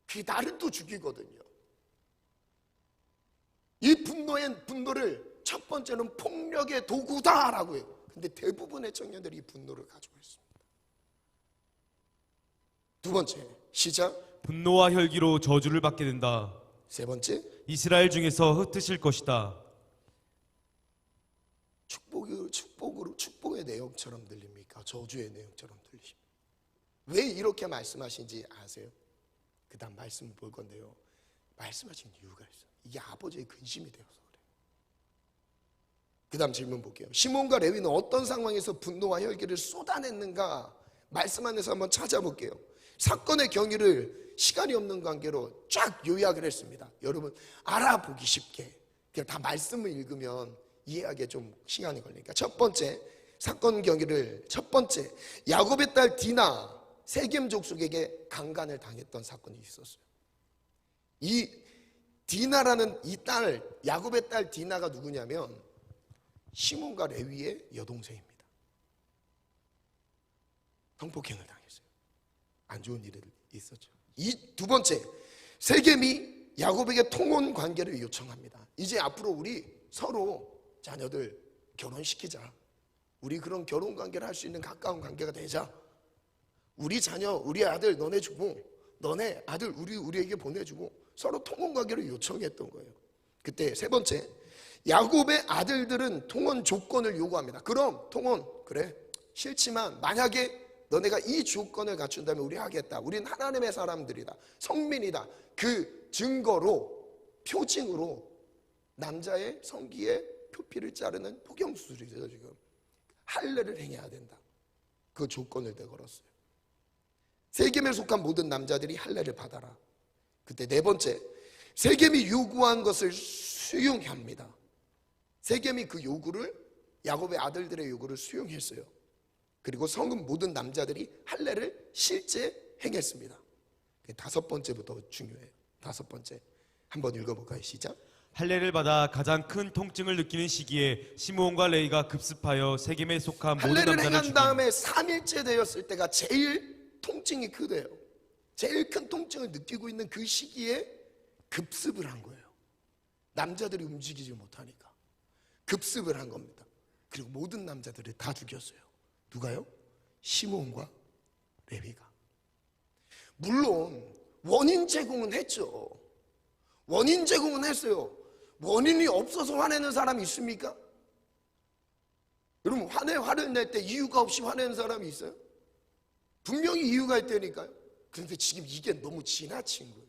그게 나를 또 죽이거든요. 이 분노를 첫 번째는 폭력의 도구다라고 해요. 근데 대부분의 청년들이 이 분노를 가지고 있습니다. 두 번째, 시작. 분노와 혈기로 저주를 받게 된다. 세 번째, 이스라엘 중에서 흩으실 것이다. 축복의 내용처럼 들립니까? 저주의 내용처럼 들리십니까? 왜 이렇게 말씀하신지 아세요? 그 다음 말씀을 볼 건데요. 말씀하신 이유가 있어요. 이게 아버지의 근심이 되어서 그래요. 그 다음 질문 볼게요. 시몬과 레위는 어떤 상황에서 분노와 혈기를 쏟아냈는가? 말씀 안에서 한번 찾아볼게요. 사건의 경위를 시간이 없는 관계로 쫙 요약을 했습니다. 여러분 알아보기 쉽게 그냥 다 말씀을 읽으면 이해하기에 좀 시간이 걸리니까. 첫 번째 사건 경위를, 첫 번째 야곱의 딸 디나 세겜 족속에게 강간을 당했던 사건이 있었어요. 이 디나라는 이 딸, 야곱의 딸 디나가 누구냐면 시몬과 레위의 여동생입니다. 성폭행을 당했어요. 안 좋은 일이 있었죠. 이 두 번째, 세겜이 야곱에게 통혼 관계를 요청합니다. 이제 앞으로 우리 서로 자녀들 결혼시키자. 우리 그런 결혼 관계를 할 수 있는 가까운 관계가 되자. 우리 자녀, 우리 아들 너네 주고, 너네 아들 우리에게 보내주고 서로 통혼 관계를 요청했던 거예요. 그때 세 번째, 야곱의 아들들은 통혼 조건을 요구합니다. 그럼 통혼 그래 싫지만 만약에 너네가 이 조건을 갖춘다면 우리 하겠다. 우린 하나님의 사람들이다. 성민이다. 그 증거로, 표징으로 남자의 성기에 표피를 자르는 포경수술이죠. 지금 할례를 행해야 된다. 그 조건을 내걸었어요. 세겜에 속한 모든 남자들이 할례를 받아라. 그때 네 번째, 세겜이 요구한 것을 수용합니다. 세겜이 그 요구를, 야곱의 아들들의 요구를 수용했어요. 그리고 성은 모든 남자들이 할례를 실제 행했습니다. 다섯 번째부터 중요해요. 다섯 번째 한번 읽어볼까요? 시작. 할례를 받아 가장 큰 통증을 느끼는 시기에 시므온과 레위가 급습하여 세겜에 속한 모든 할례를 남자를 행한 죽인 다음에 3일째 되었을 때가 제일 통증이 크대요. 제일 큰 통증을 느끼고 있는 그 시기에 급습을 한 거예요. 남자들이 움직이지 못하니까 급습을 한 겁니다. 그리고 모든 남자들을 다 죽였어요. 누가요? 시므온과 레위가. 물론 원인 제공은 했죠. 원인 제공은 했어요. 원인이 없어서 화내는 사람이 있습니까? 여러분 화를 낼 때 이유가 없이 화내는 사람이 있어요? 분명히 이유가 있다니까요. 그런데 지금 이게 너무 지나친 거예요.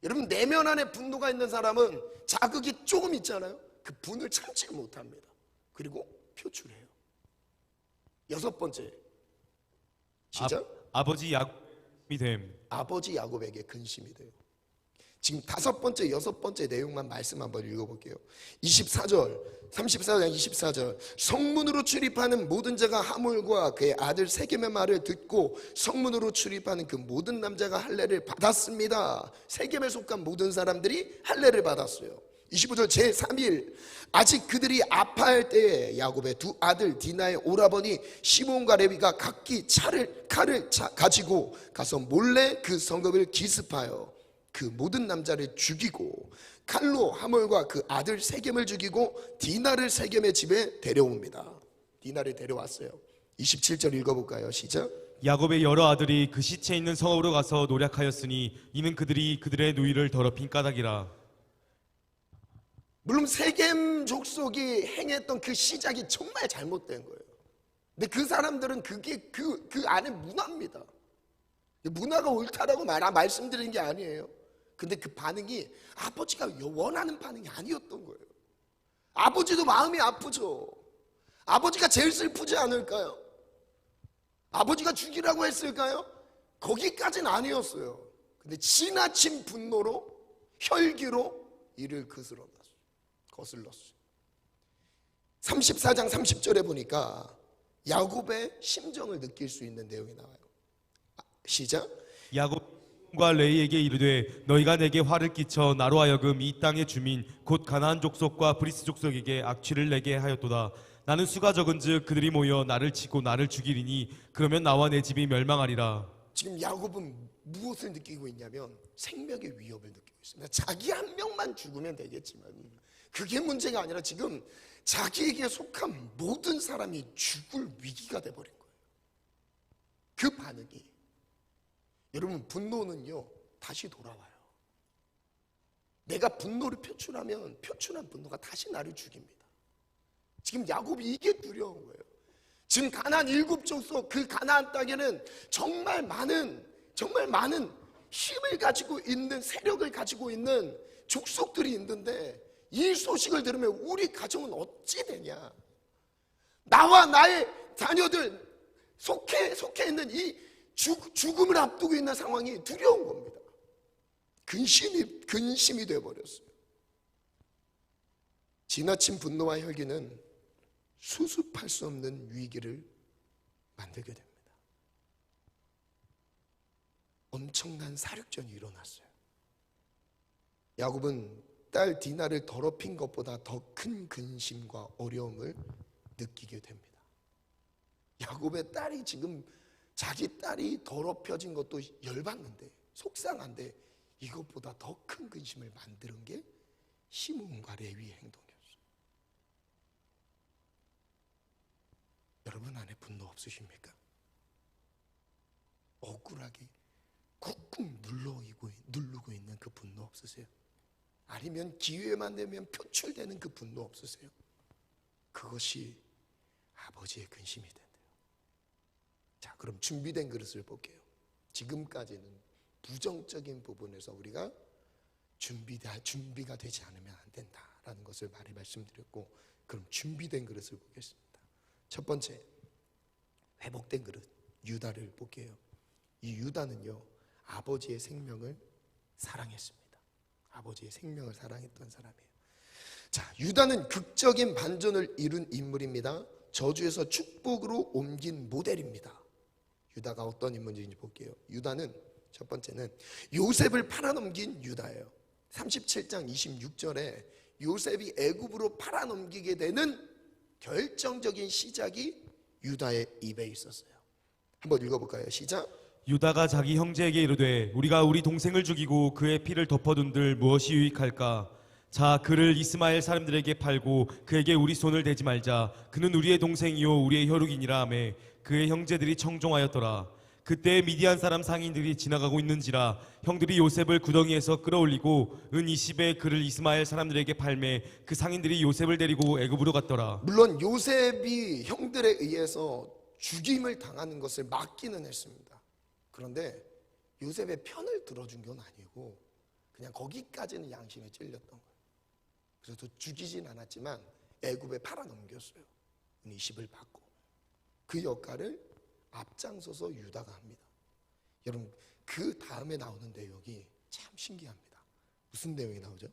여러분 내면 안에 분노가 있는 사람은 자극이 조금 있잖아요. 그 분을 참지 못합니다. 그리고 표출해요. 여섯 번째 시작. 아버지 야곱 됨. 아버지 야곱에게 근심이 돼요. 지금 5번째, 6번째 내용만 말씀 한번 읽어볼게요. 24절, 34장 24절. 성문으로 출입하는 모든 자가 하물과 그의 아들 세겜의 말을 듣고 성문으로 출입하는 그 모든 남자가 할례를 받았습니다. 세겜에 속한 모든 사람들이 할례를 받았어요. 25절 제3일 아직 그들이 아파할 때에 야곱의 두 아들 디나의 오라버니 시몬과 레위가 각기 칼을 가지고 가서 몰래 그 성읍을 기습하여 그 모든 남자를 죽이고 칼로 하몰과 그 아들 세겜을 죽이고 디나를 세겜의 집에 데려옵니다. 디나를 데려왔어요. 27절 읽어볼까요? 시작. 야곱의 여러 아들이 그 시체 있는 성읍으로 가서 노략하였으니 이는 그들이 그들의 누이를 더럽힌 까닭이라. 물론 세겜 족속이 행했던 그 시작이 정말 잘못된 거예요. 근데 그 사람들은 그게 그 안에 문화입니다. 문화가 옳다라고 말씀드리는 게 아니에요. 근데 그 반응이 아버지가 원하는 반응이 아니었던 거예요. 아버지도 마음이 아프죠. 아버지가 제일 슬프지 않을까요? 아버지가 죽이라고 했을까요? 거기까지는 아니었어요. 근데 지나친 분노로 혈기로 이를 거슬렀어요. 34장 30절에 보니까 야곱의 심정을 느낄 수 있는 내용이 나와요. 시작. 야곱과 레이에게 이르되 너희가 내게 화를 끼쳐 나로 하여금 이 땅의 주민 곧 가나안 족속과 브리스 족속에게 악취를 내게 하였도다. 나는 수가 적은즉 그들이 모여 나를 치고 나를 죽이리니 그러면 나와 내 집이 멸망하리라. 지금 야곱은 무엇을 느끼고 있냐면 생명의 위협을 느끼고 있습니다. 자기 한 명만 죽으면 되겠지만 그게 문제가 아니라 지금 자기에게 속한 모든 사람이 죽을 위기가 돼버린 거예요. 그 반응이, 여러분, 분노는요 다시 돌아와요. 내가 분노를 표출하면 표출한 분노가 다시 나를 죽입니다. 지금 야곱이 이게 두려운 거예요. 지금 가나안 7족속 그 가나안 땅에는 정말 많은 힘을 가지고 있는, 세력을 가지고 있는 족속들이 있는데 이 소식을 들으면 우리 가정은 어찌 되냐, 나와 나의 자녀들 속해 있는 이 죽음을 앞두고 있는 상황이 두려운 겁니다. 근심이 되어버렸어요. 지나친 분노와 혈기는 수습할 수 없는 위기를 만들게 됩니다. 엄청난 사륙전이 일어났어요. 야곱은 딸 디나를 더럽힌 것보다 더 큰 근심과 어려움을 느끼게 됩니다. 야곱의 딸이 지금 자기 딸이 더럽혀진 것도 열받는데 속상한데 이것보다 더 큰 근심을 만드는 게 시몬과 레위의 행동이었어요. 여러분 안에 분노 없으십니까? 억울하게 꾹꾹 누르고 있는 그 분노 없으세요? 아니면 기회만 되면 표출되는 그 분노 없으세요? 그것이 아버지의 근심이 된대요. 자, 그럼 준비된 그릇을 볼게요. 지금까지는 부정적인 부분에서 우리가 준비가 되지 않으면 안 된다라는 것을 말씀드렸고, 그럼 준비된 그릇을 보겠습니다. 첫 번째, 회복된 그릇 유다를 볼게요. 이 유다는요 아버지의 생명을 사랑했습니다. 아버지의 생명을 사랑했던 사람이에요. 자, 유다는 극적인 반전을 이룬 인물입니다. 저주에서 축복으로 옮긴 모델입니다. 유다가 어떤 인물인지 볼게요. 유다는 첫 번째는 요셉을 팔아넘긴 유다예요. 37장 26절에 요셉이 애굽으로 팔아넘기게 되는 결정적인 시작이 유다의 입에 있었어요. 한번 읽어볼까요? 시작. 유다가 자기 형제에게 이르되 우리가 우리 동생을 죽이고 그의 피를 덮어둔들 무엇이 유익할까? 자, 그를 이스마엘 사람들에게 팔고 그에게 우리 손을 대지 말자. 그는 우리의 동생이요 우리의 혈육이니라 하매 그의 형제들이 청종하였더라. 그때 미디안 사람 상인들이 지나가고 있는지라 형들이 요셉을 구덩이에서 끌어올리고 은 20에 그를 이스마엘 사람들에게 팔매 그 상인들이 요셉을 데리고 애굽으로 갔더라. 물론 요셉이 형들에 의해서 죽임을 당하는 것을 막기는 했습니다. 그런데 요셉의 편을 들어준 건 아니고 그냥 거기까지는 양심에 찔렸던 거예요. 그래서 죽이진 않았지만 애굽에 팔아넘겼어요. 20을 받고 그 역할을 앞장서서 유다가 합니다. 여러분 그 다음에 나오는 내용이 참 신기합니다. 무슨 내용이 나오죠?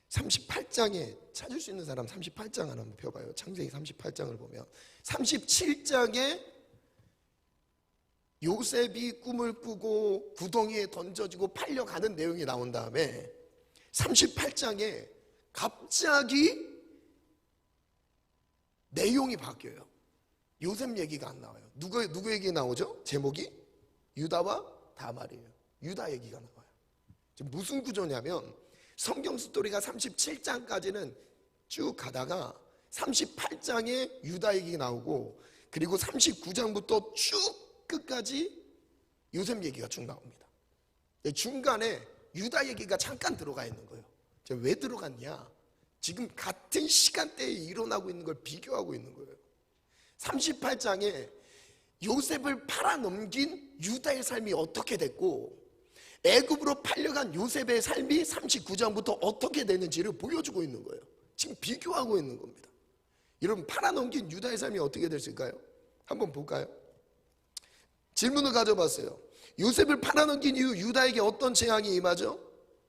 38장에 찾을 수 있는 사람 38장 하나 한번 펴봐요. 창세기 38장을 보면 37장에 요셉이 꿈을 꾸고 구덩이에 던져지고 팔려가는 내용이 나온 다음에 38장에 갑자기 내용이 바뀌어요. 요셉 얘기가 안 나와요. 누구 얘기 나오죠? 제목이 유다와 다말이에요. 유다 얘기가 나와요. 지금 무슨 구조냐면 성경 스토리가 37장까지는 쭉 가다가 38장에 유다 얘기가 나오고 그리고 39장부터 쭉 끝까지 요셉 얘기가 쭉 나옵니다. 중간에 유다 얘기가 잠깐 들어가 있는 거예요. 왜 들어갔냐? 지금 같은 시간대에 일어나고 있는 걸 비교하고 있는 거예요. 38장에 요셉을 팔아넘긴 유다의 삶이 어떻게 됐고 애굽으로 팔려간 요셉의 삶이 39장부터 어떻게 되는지를 보여주고 있는 거예요. 지금 비교하고 있는 겁니다. 여러분 팔아넘긴 유다의 삶이 어떻게 됐을까요? 한번 볼까요? 질문을 가져봤어요. 요셉을 팔아넘긴 이후 유다에게 어떤 재앙이 임하죠?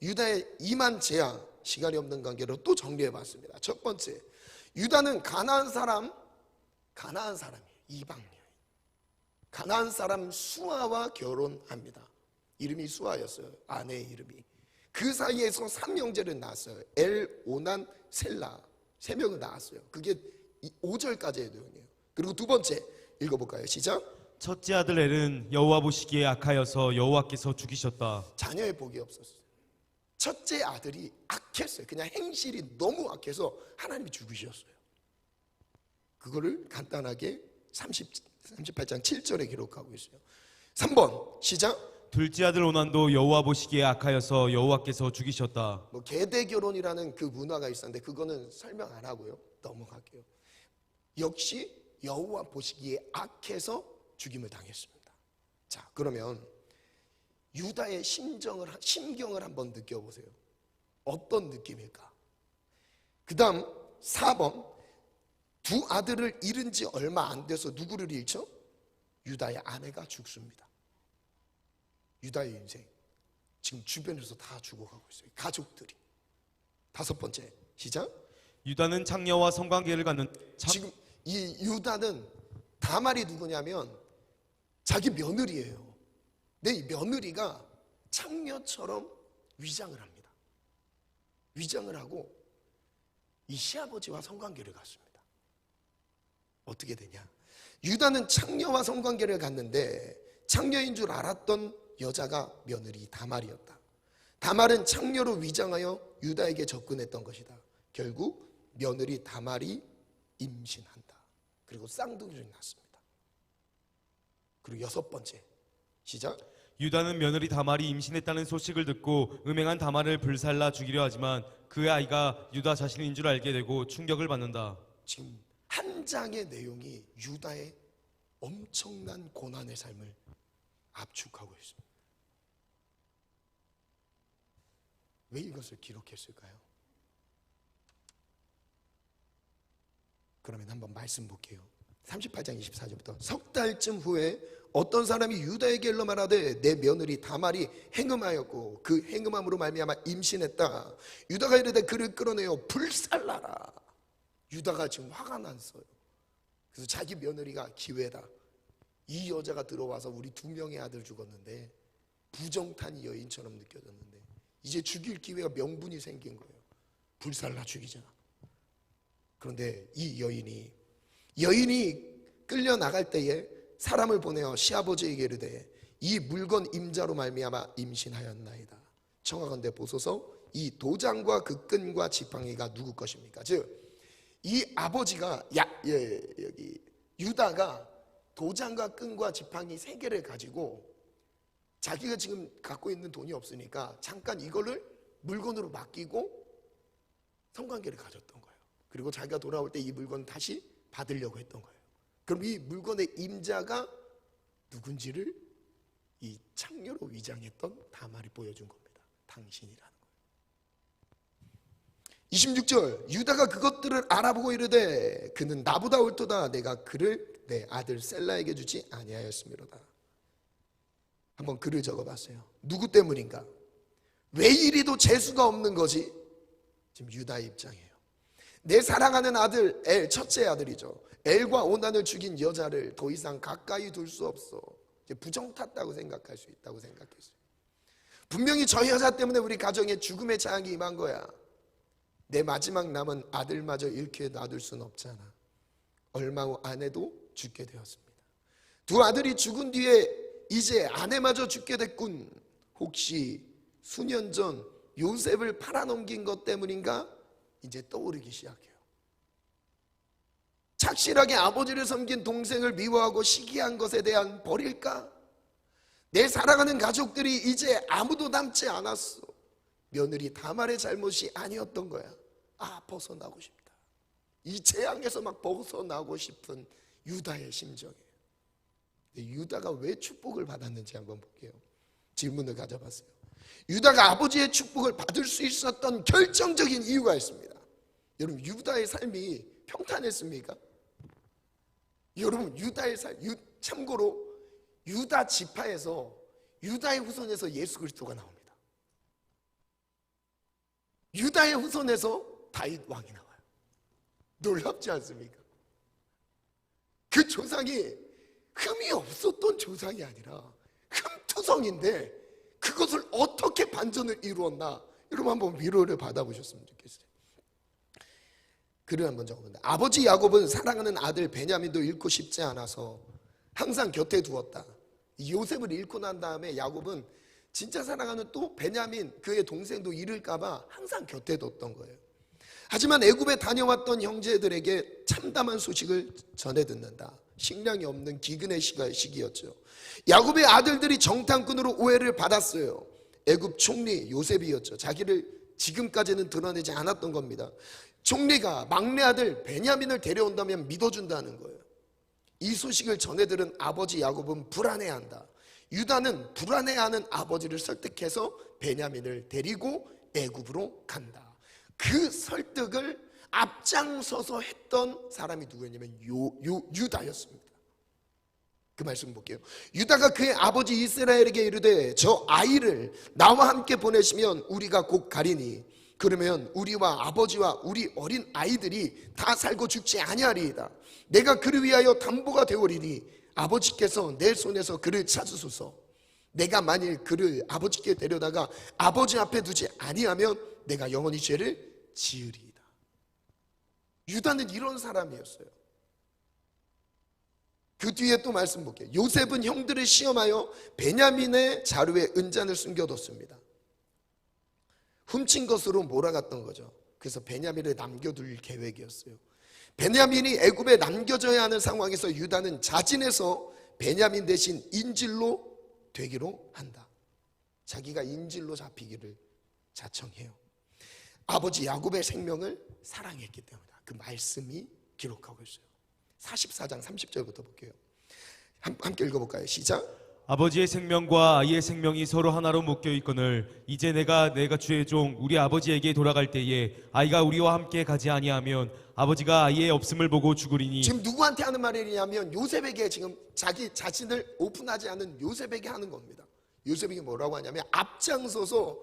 유다의 임한 재앙, 시간이 없는 관계로 또 정리해봤습니다. 첫 번째, 유다는 가나안 사람이에요. 이방 여인. 가나안 사람 수아와 결혼합니다. 이름이 수아였어요. 아내의 이름이. 그 사이에서 3형제를 낳았어요. 엘, 오난, 셀라. 3명을 낳았어요. 그게 5절까지의 내용이에요. 그리고 두 번째 읽어볼까요? 시작. 첫째 아들 엘은 여호와 보시기에 악하여서 여호와께서 죽이셨다. 자녀의 복이 없었어요. 첫째 아들이 악했어요. 그냥 행실이 너무 악해서 하나님이 죽이셨어요. 그거를 간단하게 38장 7절에 기록하고 있어요. 3번 시작. 둘째 아들 오난도 여호와 보시기에 악하여서 여호와께서 죽이셨다. 계대 결혼이라는 그 문화가 있었는데 그거는 설명 안 하고요. 넘어갈게요. 역시 여호와 보시기에 악해서 죽임을 당했습니다. 자, 그러면 유다의 심경을 한번 느껴보세요. 어떤 느낌일까? 그 다음 4번 두 아들을 잃은 지 얼마 안 돼서 누구를 잃죠? 유다의 아내가 죽습니다. 유다의 인생 지금 주변에서 다 죽어가고 있어요. 가족들이. 5번째 시작. 유다는 창녀와 성관계를 갖는 지금 이 유다는 다말이 누구냐면 자기 며느리예요. 근데 이 며느리가 창녀처럼 위장을 합니다. 위장을 하고 이 시아버지와 성관계를 갖습니다. 어떻게 되냐? 유다는 창녀와 성관계를 갖는데 창녀인 줄 알았던 여자가 며느리 다말이었다. 다말은 창녀로 위장하여 유다에게 접근했던 것이다. 결국 며느리 다말이 임신한다. 그리고 쌍둥이를 낳습니다. 그리고 6번째 시작. 유다는 며느리 다말이 임신했다는 소식을 듣고 음행한 다말을 불살라 죽이려 하지만 그의 아이가 유다 자신인 줄 알게 되고 충격을 받는다. 지금 한 장의 내용이 유다의 엄청난 고난의 삶을 압축하고 있습니다. 왜 이것을 기록했을까요? 그러면 한번 말씀 볼게요. 38장 24절부터 석 달쯤 후에 어떤 사람이 유다에게 일러 말하되 내 며느리 다말이 행음하였고 그 행음함으로 말미암아 임신했다. 유다가 이르되 그를 끌어내어 불살라라. 유다가 지금 화가 났어요. 그래서 자기 며느리가 기회다. 이 여자가 들어와서 우리 2명의 아들 죽었는데 부정탄 여인처럼 느껴졌는데 이제 죽일 기회가 명분이 생긴 거예요. 불살라 죽이자. 그런데 이 여인이 끌려 나갈 때에 사람을 보내어 시아버지에게 이르되 이 물건 임자로 말미암아 임신하였나이다. 청하건대 보소서 이 도장과 그 끈과 지팡이가 누구 것입니까? 즉 이 아버지가 여기 유다가 도장과 끈과 지팡이 3개를 가지고 자기가 지금 갖고 있는 돈이 없으니까 잠깐 이거를 물건으로 맡기고 성관계를 가졌던 거예요. 그리고 자기가 돌아올 때 이 물건 다시 받으려고 했던 거예요. 그럼 이 물건의 임자가 누군지를 이 창녀로 위장했던 다말이 보여준 겁니다. 당신이라는 거예요. 26절 유다가 그것들을 알아보고 이르되 그는 나보다 옳도다. 내가 그를 내 아들 셀라에게 주지 아니하였음이로다. 27절 유다가 그것들을 알아보고 이르되 그는 나보다 옳도다. 내가 그를 내 아들 셀라에게 주지 아니하였음이로다. 28절 유다가 그것들을 알아보고 이르되 그는 나보다 옳도다. 내가 그를 내 아들 셀라에게 주지 아니하였음이로다. 한번 글을 적어봤어요. 누구 때문인가? 왜 이리도 재수가 없는 거지? 지금 유다의 입장이에요. 내 사랑하는 아들 엘, 첫째 아들이죠. 엘과 오난을 죽인 여자를 더 이상 가까이 둘 수 없어. 이제 부정 탔다고 생각할 수 있다고 생각했어요. 분명히 저 여자 때문에 우리 가정에 죽음의 재앙이 임한 거야. 내 마지막 남은 아들마저 잃게 놔둘 순 없잖아. 얼마 후 아내도 죽게 되었습니다. 두 아들이 죽은 뒤에 이제 아내마저 죽게 됐군. 혹시 수년 전 요셉을 팔아넘긴 것 때문인가? 이제 떠오르기 시작해요. 착실하게 아버지를 섬긴 동생을 미워하고 시기한 것에 대한 벌일까? 내 사랑하는 가족들이 이제 아무도 남지 않았어. 며느리 다말의 잘못이 아니었던 거야. 아, 벗어나고 싶다. 이 재앙에서 막 벗어나고 싶은 유다의 심정이에요. 유다가 왜 축복을 받았는지 한번 볼게요. 질문을 가져봤어요. 유다가 아버지의 축복을 받을 수 있었던 결정적인 이유가 있습니다. 여러분, 유다의 삶이 평탄했습니까? 여러분, 유다의 삶, 참고로 유다 지파에서, 유다의 후손에서 예수 그리스도가 나옵니다. 유다의 후손에서 다윗 왕이 나와요. 놀랍지 않습니까? 그 조상이 흠이 없었던 조상이 아니라 흠투성인데 그것을 어떻게 반전을 이루었나? 여러분 한번 위로를 받아보셨으면 좋겠어요. 글을 한번 적어본다. 아버지 야곱은 사랑하는 아들 베냐민도 잃고 싶지 않아서 항상 곁에 두었다. 요셉을 잃고 난 다음에 야곱은 진짜 사랑하는 또 베냐민 그의 동생도 잃을까 봐 항상 곁에 뒀던 거예요. 하지만 애굽에 다녀왔던 형제들에게 참담한 소식을 전해 듣는다. 식량이 없는 기근의 시기였죠. 야곱의 아들들이 정탐꾼으로 오해를 받았어요. 애굽 총리 요셉이었죠. 자기를 지금까지는 드러내지 않았던 겁니다. 총리가 막내 아들 베냐민을 데려온다면 믿어준다는 거예요. 이 소식을 전해 들은 아버지 야곱은 불안해한다. 유다는 불안해하는 아버지를 설득해서 베냐민을 데리고 애굽으로 간다. 그 설득을 앞장서서 했던 사람이 누구였냐면 유다였습니다. 그 말씀 볼게요. 유다가 그의 아버지 이스라엘에게 이르되 저 아이를 나와 함께 보내시면 우리가 곧 가리니 그러면 우리와 아버지와 우리 어린 아이들이 다 살고 죽지 아니하리이다. 내가 그를 위하여 담보가 되오리니 아버지께서 내 손에서 그를 찾으소서. 내가 만일 그를 아버지께 데려다가 아버지 앞에 두지 아니하면 내가 영원히 죄를 지으리이다. 유다는 이런 사람이었어요. 그 뒤에 또 말씀 볼게요. 요셉은 형들을 시험하여 베냐민의 자루에 은잔을 숨겨뒀습니다. 훔친 것으로 몰아갔던 거죠. 그래서 베냐민을 남겨둘 계획이었어요. 베냐민이 애굽에 남겨져야 하는 상황에서 유다는 자진해서 베냐민 대신 인질로 되기로 한다. 자기가 인질로 잡히기를 자청해요. 아버지 야곱의 생명을 사랑했기 때문이다. 그 말씀이 기록하고 있어요. 44장 30절부터 볼게요. 함께 읽어볼까요? 시작. 아버지의 생명과 아이의 생명이 서로 하나로 묶여 있거늘 이제 내가 주의 종 우리 아버지에게 돌아갈 때에 아이가 우리와 함께 가지 아니하면 아버지가 아이의 없음을 보고 죽으리니. 지금 누구한테 하는 말이냐면 요셉에게, 지금 자기 자신을 오픈하지 않은 요셉에게 하는 겁니다. 요셉에게 뭐라고 하냐면 앞장서서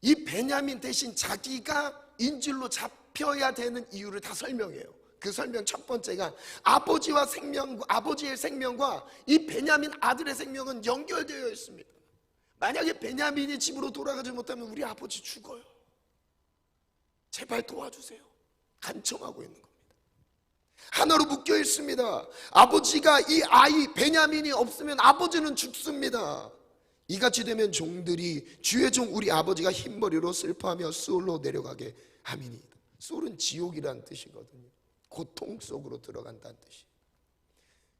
이 베냐민 대신 자기가 인질로 잡혀야 되는 이유를 다 설명해요. 그 설명 첫 번째가 아버지의 생명과 이 베냐민 아들의 생명은 연결되어 있습니다. 만약에 베냐민이 집으로 돌아가지 못하면 우리 아버지 죽어요. 제발 도와주세요. 간청하고 있는 겁니다. 하나로 묶여 있습니다. 아버지가 이 아이 베냐민이 없으면 아버지는 죽습니다. 이같이 되면 종들이 주의 종 우리 아버지가 흰머리로 슬퍼하며 수올로 내려가게 함이니이다. 수올은 지옥이라는 뜻이거든요. 고통 속으로 들어간다는 뜻이.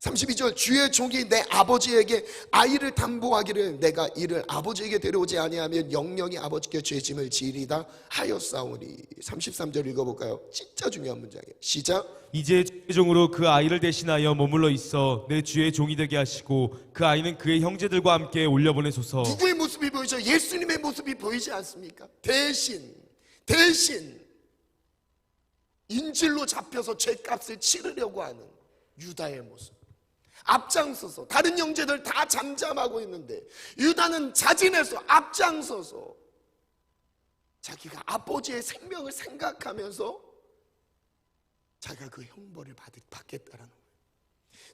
32절 주의 종이 내 아버지에게 아이를 담보하기를 내가 이를 아버지에게 데려오지 아니하면 영영이 아버지께 죄짐을 지리다 하였사오니. 33절 읽어볼까요? 진짜 중요한 문장이에요. 시작. 이제 주의 종으로 그 아이를 대신하여 머물러 있어 내 주의 종이 되게 하시고 그 아이는 그의 형제들과 함께 올려보내소서. 누구의 모습이 보이죠? 예수님의 모습이 보이지 않습니까? 대신 인질로 잡혀서 죄값을 치르려고 하는 유다의 모습. 앞장서서 다른 형제들 다 잠잠하고 있는데 유다는 자진해서 앞장서서 자기가 아버지의 생명을 생각하면서 자기가 그 형벌을 받겠다라는 거예요.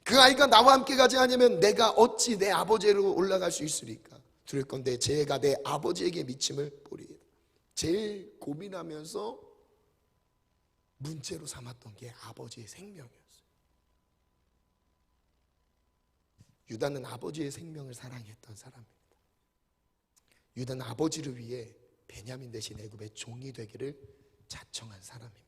그 아이가 나와 함께 가지 않으면 내가 어찌 내 아버지로 올라갈 수 있으리까? 들을 건데 제가 내 아버지에게 미침을 보리이다. 제일 고민하면서 문제로 삼았던 게 아버지의 생명이었어요. 유다는 아버지의 생명을 사랑했던 사람입니다. 유다는 아버지를 위해 베냐민 대신 애굽의 종이 되기를 자청한 사람입니다.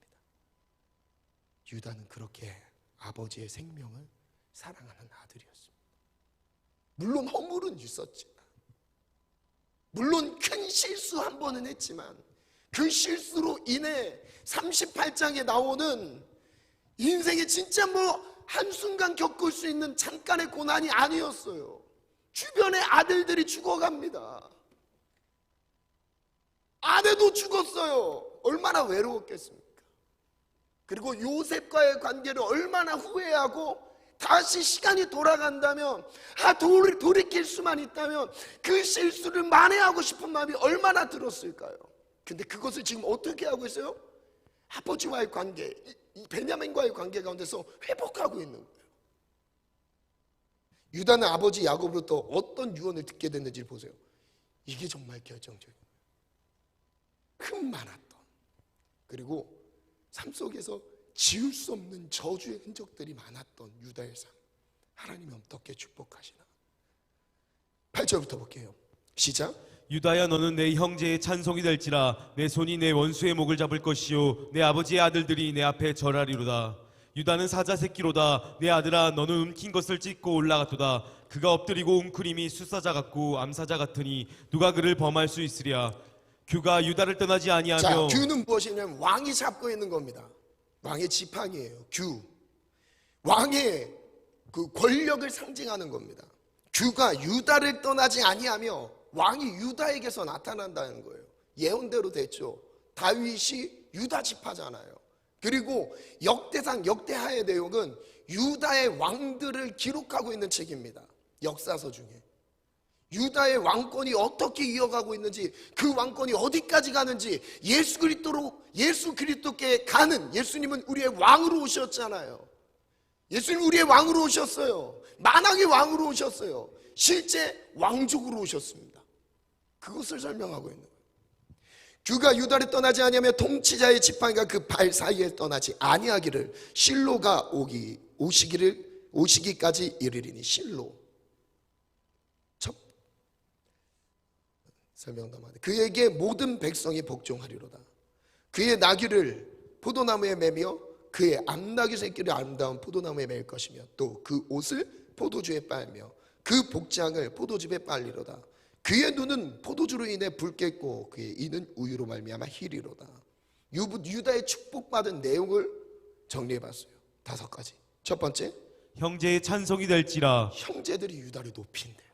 유다는 그렇게 아버지의 생명을 사랑하는 아들이었습니다. 물론 허물은 있었지만, 물론 큰 실수 한 번은 했지만 그 실수로 인해 38장에 나오는 인생에 진짜 한순간 겪을 수 있는 잠깐의 고난이 아니었어요. 주변의 아들들이 죽어갑니다. 아내도 죽었어요. 얼마나 외로웠겠습니까? 그리고 요셉과의 관계를 얼마나 후회하고 다시 시간이 돌아간다면 돌이킬 수만 있다면 그 실수를 만회하고 싶은 마음이 얼마나 들었을까요? 근데 그것을 지금 어떻게 하고 있어요? 아버지와의 관계, 이 베냐민과의 관계 가운데서 회복하고 있는 거예요. 유다는 아버지 야곱으로부터 어떤 유언을 듣게 됐는지 보세요. 이게 정말 결정적이에요. 흠 많았던, 그리고 삶 속에서 지울 수 없는 저주의 흔적들이 많았던 유다의 삶, 하나님이 어떻게 축복하시나. 8절부터 볼게요. 시작. 유다야 너는 내 형제의 찬송이 될지라 내 손이 내 원수의 목을 잡을 것이요 내 아버지의 아들들이 내 앞에 절하리로다. 유다는 사자 새끼로다. 내 아들아 너는 움킨 것을 찢고 올라갔도다. 그가 엎드리고 웅크림이 수사자 같고 암사자 같으니 누가 그를 범할 수 있으랴. 규가 유다를 떠나지 아니하며. 자, 규는 무엇이냐면 왕이 잡고 있는 겁니다. 왕의 지팡이에요. 규, 왕의 그 권력을 상징하는 겁니다. 규가 유다를 떠나지 아니하며 왕이 유다에게서 나타난다는 거예요. 예언대로 됐죠. 다윗이 유다 지파잖아요. 그리고 역대상 역대하의 내용은 유다의 왕들을 기록하고 있는 책입니다. 역사서 중에 유다의 왕권이 어떻게 이어가고 있는지, 그 왕권이 어디까지 가는지, 예수 그리스도께 가는, 예수님은 우리의 왕으로 오셨잖아요. 예수님 우리의 왕으로 오셨어요. 만왕의 왕으로 오셨어요. 실제 왕족으로 오셨습니다. 그것을 설명하고 있는 거예요. 규가 유다를 떠나지 아니하며 통치자의 지팡이가 그 발 사이에 떠나지 아니하기를 실로가 오시기까지 이르리니. 실로 설명 더 많이. 그에게 모든 백성이 복종하리로다. 그의 나귀를 포도나무에 매며 그의 암나귀 새끼를 아름다운 포도나무에 맬 것이며 또 그 옷을 포도주에 빨며 그 복장을 포도즙에 빨리로다. 그의 눈은 포도주로 인해 붉겠고 그의 이는 우유로 말미암아 희리로다. 유다의 축복받은 내용을 정리해봤어요. 5가지. 첫 번째, 형제의 찬송이 될지라. 형제들이 유다를 높인대요.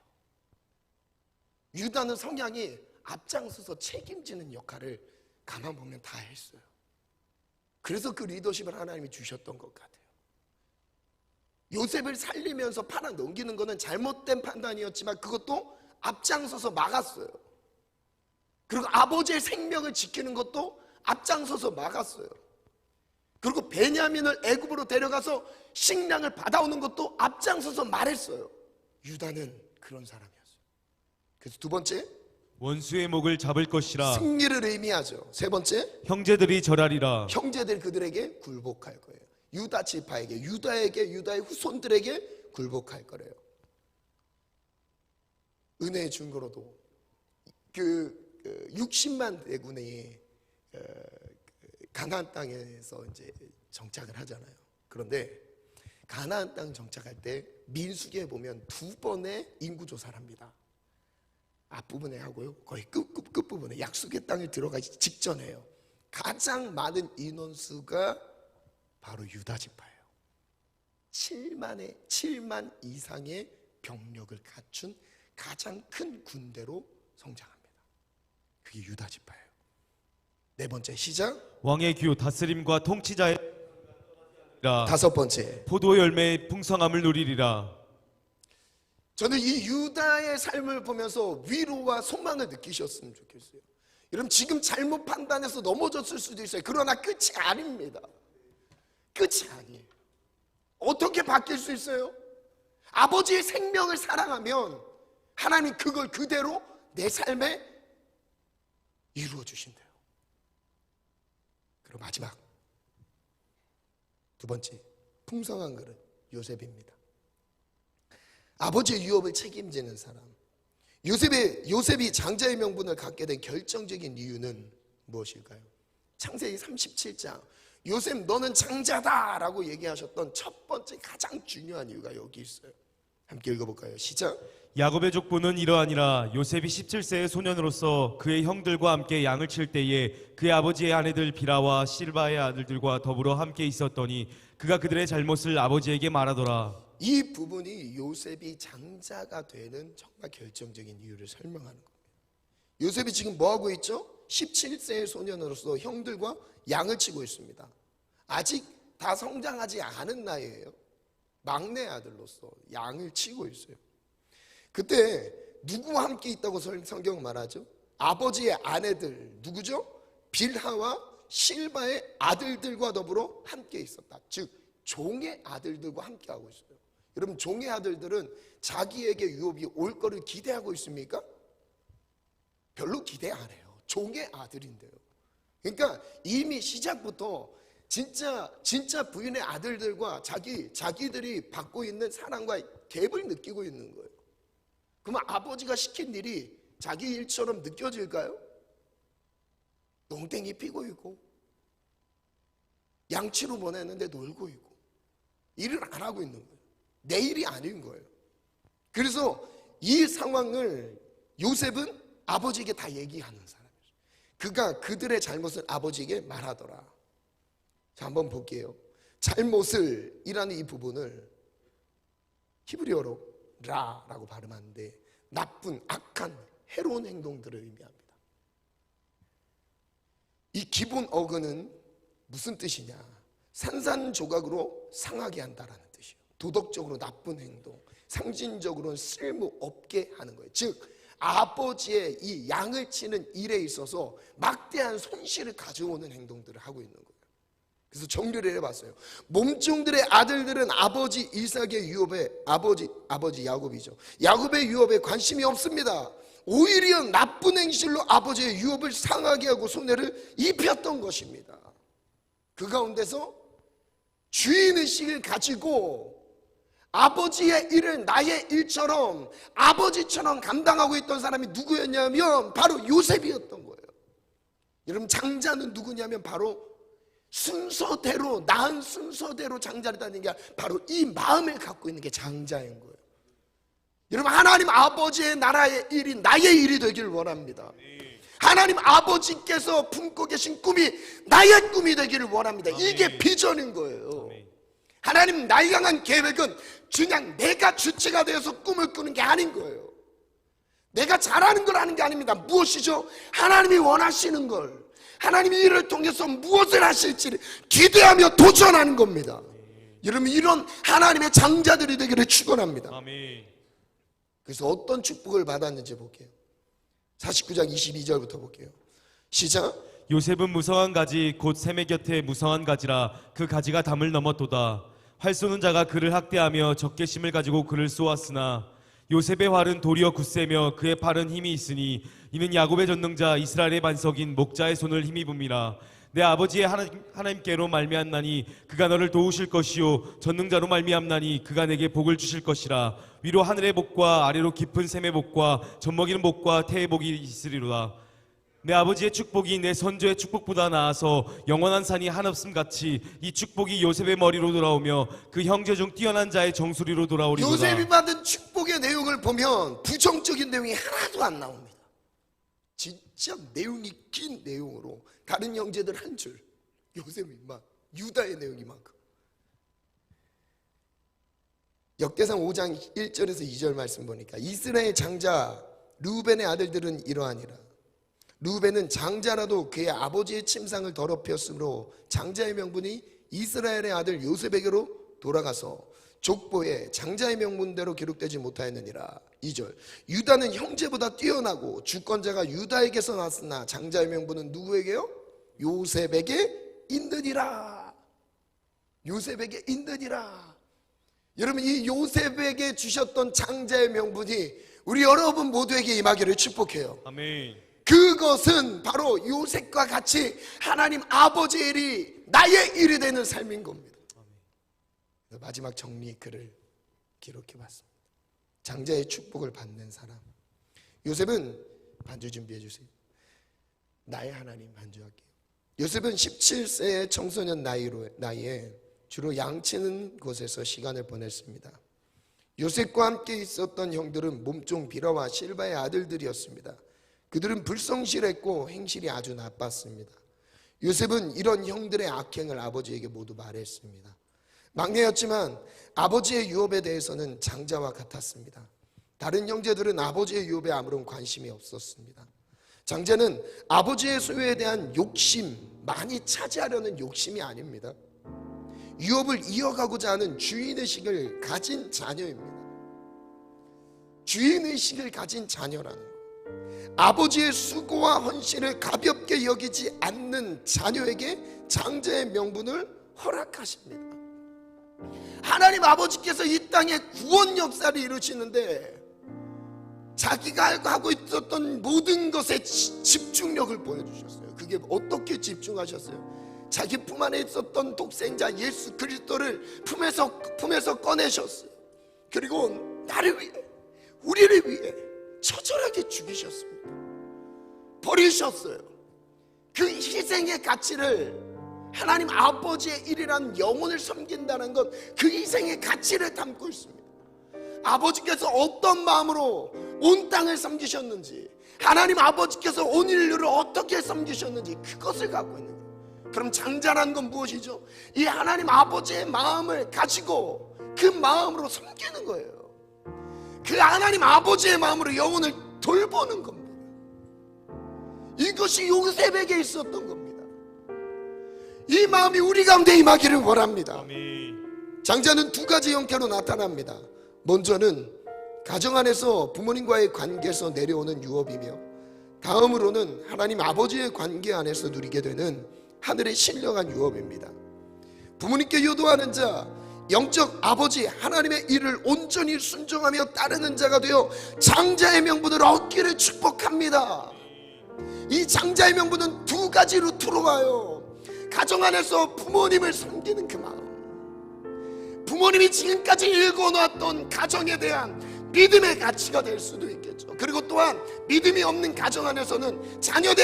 유다는 성향이 앞장서서 책임지는 역할을 가만 보면 다 했어요. 그래서 그 리더십을 하나님이 주셨던 것 같아요. 요셉을 살리면서 팔아 넘기는 것은 잘못된 판단이었지만 그것도 앞장서서 막았어요. 그리고 아버지의 생명을 지키는 것도 앞장서서 막았어요. 그리고 베냐민을 애굽으로 데려가서 식량을 받아오는 것도 앞장서서 말했어요. 유다는 그런 사람이었어요. 그래서 2번째, 원수의 목을 잡을 것이라. 승리를 의미하죠. 3번째, 형제들이 절하리라. 형제들 그들에게 굴복할 거예요. 유다 지파에게, 유다의 후손들에게 굴복할 거래요. 은혜의 증거로도 그 60만 대군이 가나안 땅에서 이제 정착을 하잖아요. 그런데 가나안 땅 정착할 때 민수기에 보면 2번의 인구 조사를 합니다. 앞부분에 하고요, 거의 끝부분에 약속의 땅에 들어가기 직전에요. 가장 많은 인원수가 바로 유다 지파예요. 7만 이상의 병력을 갖춘 가장 큰 군대로 성장합니다. 그게 유다 지파예요. 4번째, 시작. 왕의 규 다스림과 통치자의 라. 5번째, 포도 열매의 풍성함을 누리리라. 저는 이 유다의 삶을 보면서 위로와 소망을 느끼셨으면 좋겠어요. 여러분, 지금 잘못 판단해서 넘어졌을 수도 있어요. 그러나 끝이 아닙니다. 끝이 아니에요. 어떻게 바뀔 수 있어요? 아버지의 생명을 사랑하면 하나님 그걸 그대로 내 삶에 이루어 주신대요. 그리고 마지막 두 번째, 풍성한 그릇 요셉입니다. 아버지의 유업을 책임지는 사람. 요셉이 장자의 명분을 갖게 된 결정적인 이유는 무엇일까요? 창세기 37장, 요셉 너는 장자다 라고 얘기하셨던 첫 번째 가장 중요한 이유가 여기 있어요. 함께 읽어볼까요? 시작. 야곱의 족보는 이러하니라. 요셉이 17세의 소년으로서 그의 형들과 함께 양을 칠 때에 그의 아버지의 아내들 비라와 실바의 아들들과 더불어 함께 있었더니 그가 그들의 잘못을 아버지에게 말하더라. 이 부분이 요셉이 장자가 되는 정말 결정적인 이유를 설명하는 겁니다. 요셉이 지금 뭐하고 있죠? 17세의 소년으로서 형들과 양을 치고 있습니다. 아직 다 성장하지 않은 나이예요. 막내 아들로서 양을 치고 있어요. 그때 누구와 함께 있다고 성경은 말하죠? 아버지의 아내들, 누구죠? 빌하와 실바의 아들들과 더불어 함께 있었다. 즉 종의 아들들과 함께 하고 있어요. 여러분, 종의 아들들은 자기에게 유업이 올 거를 기대하고 있습니까? 별로 기대 안 해요. 종의 아들인데요. 그러니까 이미 시작부터 진짜 부인의 아들들과 자기들이 받고 있는 사랑과 갭을 느끼고 있는 거예요. 그러면 아버지가 시킨 일이 자기 일처럼 느껴질까요? 농땡이 피고 있고 양치로 보냈는데 놀고 있고 일을 안 하고 있는 거예요. 내 일이 아닌 거예요. 그래서 이 상황을 요셉은 아버지에게 다 얘기하는 사람이에요. 그가 그들의 잘못을 아버지에게 말하더라. 자, 한번 볼게요. 잘못을 이라는 이 부분을 히브리어로 라라고 발음하는데 나쁜, 악한, 해로운 행동들을 의미합니다. 이 기본 어근은 무슨 뜻이냐? 산산조각으로 상하게 한다라는 뜻이에요. 도덕적으로 나쁜 행동, 상징적으로는 쓸모없게 하는 거예요. 즉 아버지의 이 양을 치는 일에 있어서 막대한 손실을 가져오는 행동들을 하고 있는 거예요. 그래서 정리를 해봤어요. 몸종들의 아들들은 아버지 이삭의 유업에 아버지 야곱이죠. 야곱의 유업에 관심이 없습니다. 오히려 나쁜 행실로 아버지의 유업을 상하게 하고 손해를 입혔던 것입니다. 그 가운데서 주인의식을 가지고 아버지의 일을 나의 일처럼 아버지처럼 감당하고 있던 사람이 누구였냐면 바로 요셉이었던 거예요. 여러분, 장자는 누구냐면 바로 순서대로, 낳은 순서대로 장자를 다니는 게 바로 이 마음을 갖고 있는 게 장자인 거예요. 여러분, 하나님 아버지의 나라의 일이 나의 일이 되길 원합니다. 하나님 아버지께서 품고 계신 꿈이 나의 꿈이 되기를 원합니다. 이게 비전인 거예요. 하나님 나에 향한 계획은 그냥 내가 주체가 되어서 꿈을 꾸는 게 아닌 거예요. 내가 잘하는 걸 하는 게 아닙니다. 무엇이죠? 하나님이 원하시는 걸, 하나님이 이를 통해서 무엇을 하실지를 기대하며 도전하는 겁니다. 여러분, 이런 하나님의 장자들이 되기를 축원합니다. 그래서 어떤 축복을 받았는지 볼게요. 49장 22절부터 볼게요. 시작. 요셉은 무성한 가지 곧 샘의 곁에 무성한 가지라 그 가지가 담을 넘었도다. 활 쏘는 자가 그를 학대하며 적개심을 가지고 그를 쏘았으나 요셉의 활은 도리어 굳세며 그의 팔은 힘이 있으니 이는 야곱의 전능자 이스라엘의 반석인 목자의 손을 힘입음이라. 내 아버지의 하나님께로 말미암나니 그가 너를 도우실 것이요 전능자로 말미암나니 그가 내게 복을 주실 것이라. 위로 하늘의 복과 아래로 깊은 샘의 복과 젖먹이는 복과 태의 복이 있으리로다. 내 아버지의 축복이 내 선조의 축복보다 나아서 영원한 산이 한없음 같이 이 축복이 요셉의 머리로 돌아오며 그 형제 중 뛰어난 자의 정수리로 돌아오리로다. 요셉이 받은 축복의 내용을 보면 부정적인 내용이 하나도 안 나옵니다. 진짜 내용이 긴 내용으로 다른 형제들 한 줄, 요셉이만 유다의 내용이만큼. 역대상 5장 1절에서 2절 말씀 보니까 이스라엘 장자 르우벤의 아들들은 이러하니라. 르우벤은 장자라도 그의 아버지의 침상을 더럽혔으므로 장자의 명분이 이스라엘의 아들 요셉에게로 돌아가서 족보에 장자의 명분대로 기록되지 못하였느니라. 2절, 유다는 형제보다 뛰어나고 주권자가 유다에게서 났으나 장자의 명분은 누구에게요? 요셉에게 있느니라. 요셉에게 있느니라. 여러분, 이 요셉에게 주셨던 장자의 명분이 우리 여러분 모두에게 임하기를 축복해요. 아멘. 그것은 바로 요셉과 같이 하나님 아버지의 일이 나의 일이 되는 삶인 겁니다. 마지막 정리 글을 기록해 봤습니다. 장자의 축복을 받는 사람. 요셉은, 반주 준비해 주세요. 나의 하나님 반주할게요. 요셉은 17세의 청소년 나이에 주로 양치는 곳에서 시간을 보냈습니다. 요셉과 함께 있었던 형들은 몸종 비라와 실바의 아들들이었습니다. 그들은 불성실했고 행실이 아주 나빴습니다. 요셉은 이런 형들의 악행을 아버지에게 모두 말했습니다. 막내였지만 아버지의 유업에 대해서는 장자와 같았습니다. 다른 형제들은 아버지의 유업에 아무런 관심이 없었습니다. 장자는 아버지의 소유에 대한 욕심, 많이 차지하려는 욕심이 아닙니다. 유업을 이어가고자 하는 주인의식을 가진 자녀입니다. 주인의식을 가진 자녀라는 것. 아버지의 수고와 헌신을 가볍게 여기지 않는 자녀에게 장자의 명분을 허락하십니다. 하나님 아버지께서 이 땅에 구원 역사를 이루시는데 자기가 하고 있었던 모든 것에 집중력을 보여주셨어요. 그게 어떻게 집중하셨어요? 자기 품 안에 있었던 독생자 예수 그리스도를 품에서 꺼내셨어요. 그리고 나를 위해, 우리를 위해 처절하게 죽이셨습니다. 버리셨어요. 그 희생의 가치를, 하나님 아버지의 일이란 영혼을 섬긴다는 것, 그 희생의 가치를 담고 있습니다. 아버지께서 어떤 마음으로 온 땅을 섬기셨는지, 하나님 아버지께서 온 인류를 어떻게 섬기셨는지 그것을 갖고 있는 거예요. 그럼 장자라는 건 무엇이죠? 이 하나님 아버지의 마음을 가지고 그 마음으로 섬기는 거예요. 그 하나님 아버지의 마음으로 영혼을 돌보는 겁니다. 이것이 요셉에게 있었던 겁니다. 이 마음이 우리 가운데 임하기를 원합니다. 아멘. 장자는 두 가지 형태로 나타납니다. 먼저는 가정 안에서 부모님과의 관계에서 내려오는 유업이며, 다음으로는 하나님 아버지의 관계 안에서 누리게 되는 하늘의 신령한 유업입니다. 부모님께 효도하는 자, 영적 아버지 하나님의 일을 온전히 순종하며 따르는 자가 되어 장자의 명분을 얻기를 축복합니다. 이 장자의 명분은 두 가지 루트로 와요. 가정 안에서 부모님을 섬기는 그 마음, 부모님이 지금까지 읽어놓았던 가정에 대한 믿음의 가치가 될 수도 있겠죠. 그리고 또한 믿음이 없는 가정 안에서는 자녀에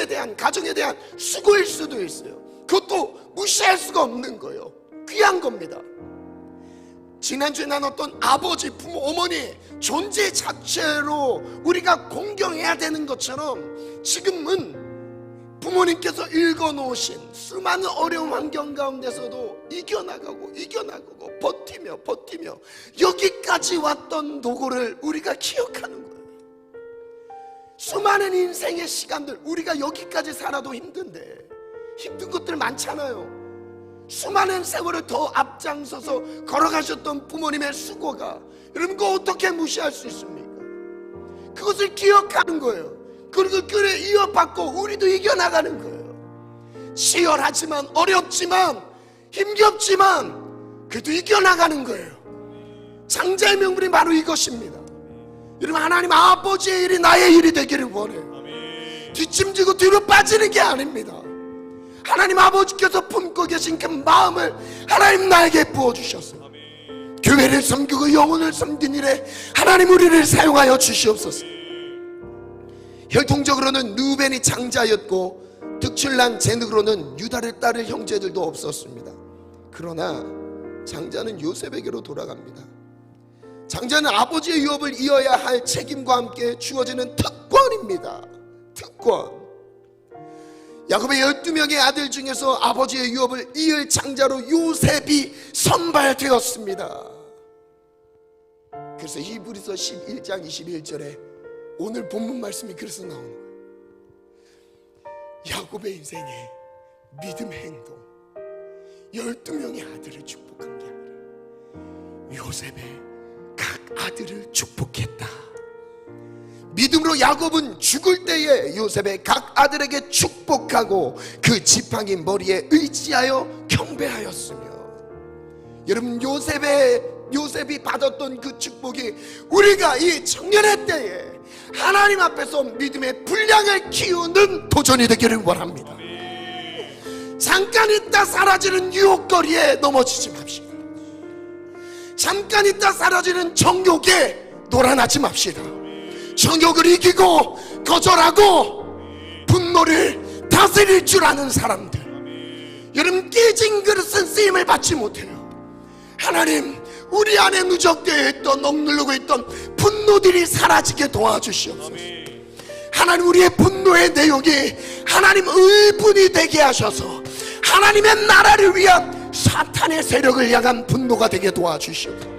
대한 가정에 대한 수고일 수도 있어요. 그것도 무시할 수가 없는 거예요. 귀한 겁니다. 지난주에 나눴던 아버지, 부모, 어머니 존재 자체로 우리가 공경해야 되는 것처럼, 지금은 부모님께서 읽어놓으신 수많은 어려운 환경 가운데서도 이겨나가고 버티며 여기까지 왔던 노고를 우리가 기억하는 거예요. 수많은 인생의 시간들, 우리가 여기까지 살아도 힘든데 힘든 것들 많잖아요. 수많은 세월을 더 앞장서서 걸어가셨던 부모님의 수고가, 여러분 그거 어떻게 무시할 수 있습니까? 그것을 기억하는 거예요. 그리고 그를 이어받고 우리도 이겨나가는 거예요. 치열하지만, 어렵지만, 힘겹지만 그래도 이겨나가는 거예요. 장자의 명분이 바로 이것입니다. 여러분, 하나님 아버지의 일이 나의 일이 되기를 원해요. 뒷짐지고 뒤로 빠지는 게 아닙니다. 하나님 아버지께서 품고 계신 그 마음을 하나님 나에게 부어주셨어요. 교회를 섬기고 영혼을 섬긴 일에 하나님 우리를 사용하여 주시옵소서. 혈통적으로는 루벤이 장자였고 득출난 제늑으로는 유다를 따를 형제들도 없었습니다. 그러나 장자는 요셉에게로 돌아갑니다. 장자는 아버지의 유업을 이어야 할 책임과 함께 주어지는 특권입니다. 특권. 야곱의 12명의 아들 중에서 아버지의 유업을 이을 장자로 요셉이 선발되었습니다. 그래서 히브리서 11장 21절에 오늘 본문 말씀이 그래서 나오는 거예요. 야곱의 인생에 믿음의 행동, 12명의 아들을 축복한 게 아니라 요셉의 각 아들을 축복했다. 믿음으로 야곱은 죽을 때에 요셉의 각 아들에게 축복하고 그 지팡이 머리에 의지하여 경배하였으며, 여러분, 요셉이 받았던 그 축복이 우리가 이 청년의 때에 하나님 앞에서 믿음의 분량을 키우는 도전이 되기를 원합니다. 잠깐 있다 사라지는 유혹거리에 넘어지지 맙시다. 잠깐 있다 사라지는 정욕에 놀아나지 맙시다. 정욕을 이기고 거절하고 분노를 다스릴 줄 아는 사람들, 여러분, 깨진 그릇은 쓰임을 받지 못해요. 하나님, 우리 안에 누적되어 있던, 억누르고 있던 분노들이 사라지게 도와주시옵소서. 하나님, 우리의 분노의 내용이 하나님 의분이 되게 하셔서 하나님의 나라를 위한 사탄의 세력을 향한 분노가 되게 도와주시옵소서.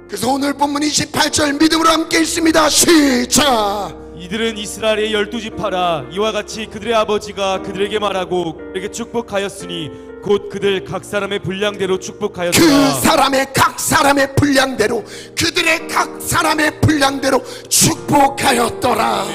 그래서 오늘 본문 28절 믿음으로 함께 읽습니다. 시작. 이들은 이스라엘의 12지파라. 이와 같이 그들의 아버지가 그들에게 말하고 그들에게 축복하였으니 곧 그들 각 사람의 분량대로 축복하였다. 그 사람의 각 사람의 분량대로, 그들의 각 사람의 분량대로 축복하였더라.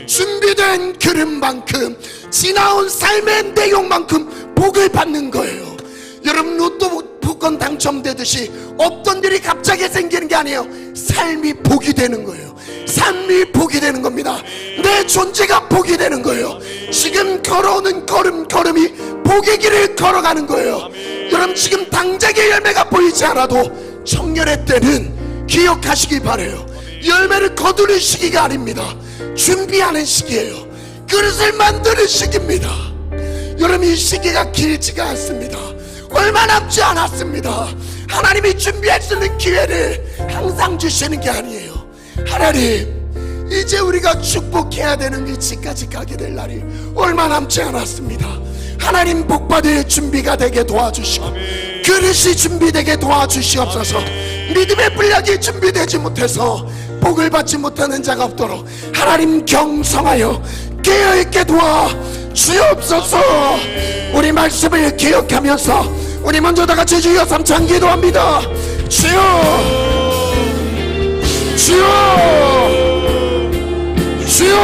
준비된 그릇만큼, 지나온 삶의 내용만큼 복을 받는 거예요. 여러분, 로또 복권 당첨되듯이 어떤 일이 갑자기 생기는 게 아니에요. 삶이 복이 되는 거예요. 삶이 복이 되는 겁니다. 내 존재가 복이 되는 거예요. 지금 걸어오는 걸음걸음이 복의 길을 걸어가는 거예요. 여러분, 지금 당장의 열매가 보이지 않아도 청년의 때는 기억하시기 바라요. 열매를 거두는 시기가 아닙니다. 준비하는 시기예요. 그릇을 만드는 시기입니다. 여러분, 이 시기가 길지가 않습니다. 얼마 남지 않았습니다. 하나님이 준비할 수 있는 기회를 항상 주시는 게 아니에요. 하나님, 이제 우리가 축복해야 되는 위치까지 가게 될 날이 얼마 남지 않았습니다. 하나님, 복받을 준비가 되게 도와주시고 그릇이 준비되게 도와주시옵소서. 믿음의 분량이 준비되지 못해서 복을 받지 못하는 자가 없도록 하나님 경성하여 깨어있게 도와주옵소서. 우리 말씀을 기억하면서 우리 먼저 다같이 주여 삼창 기도합니다. 주여, 주여, 주여.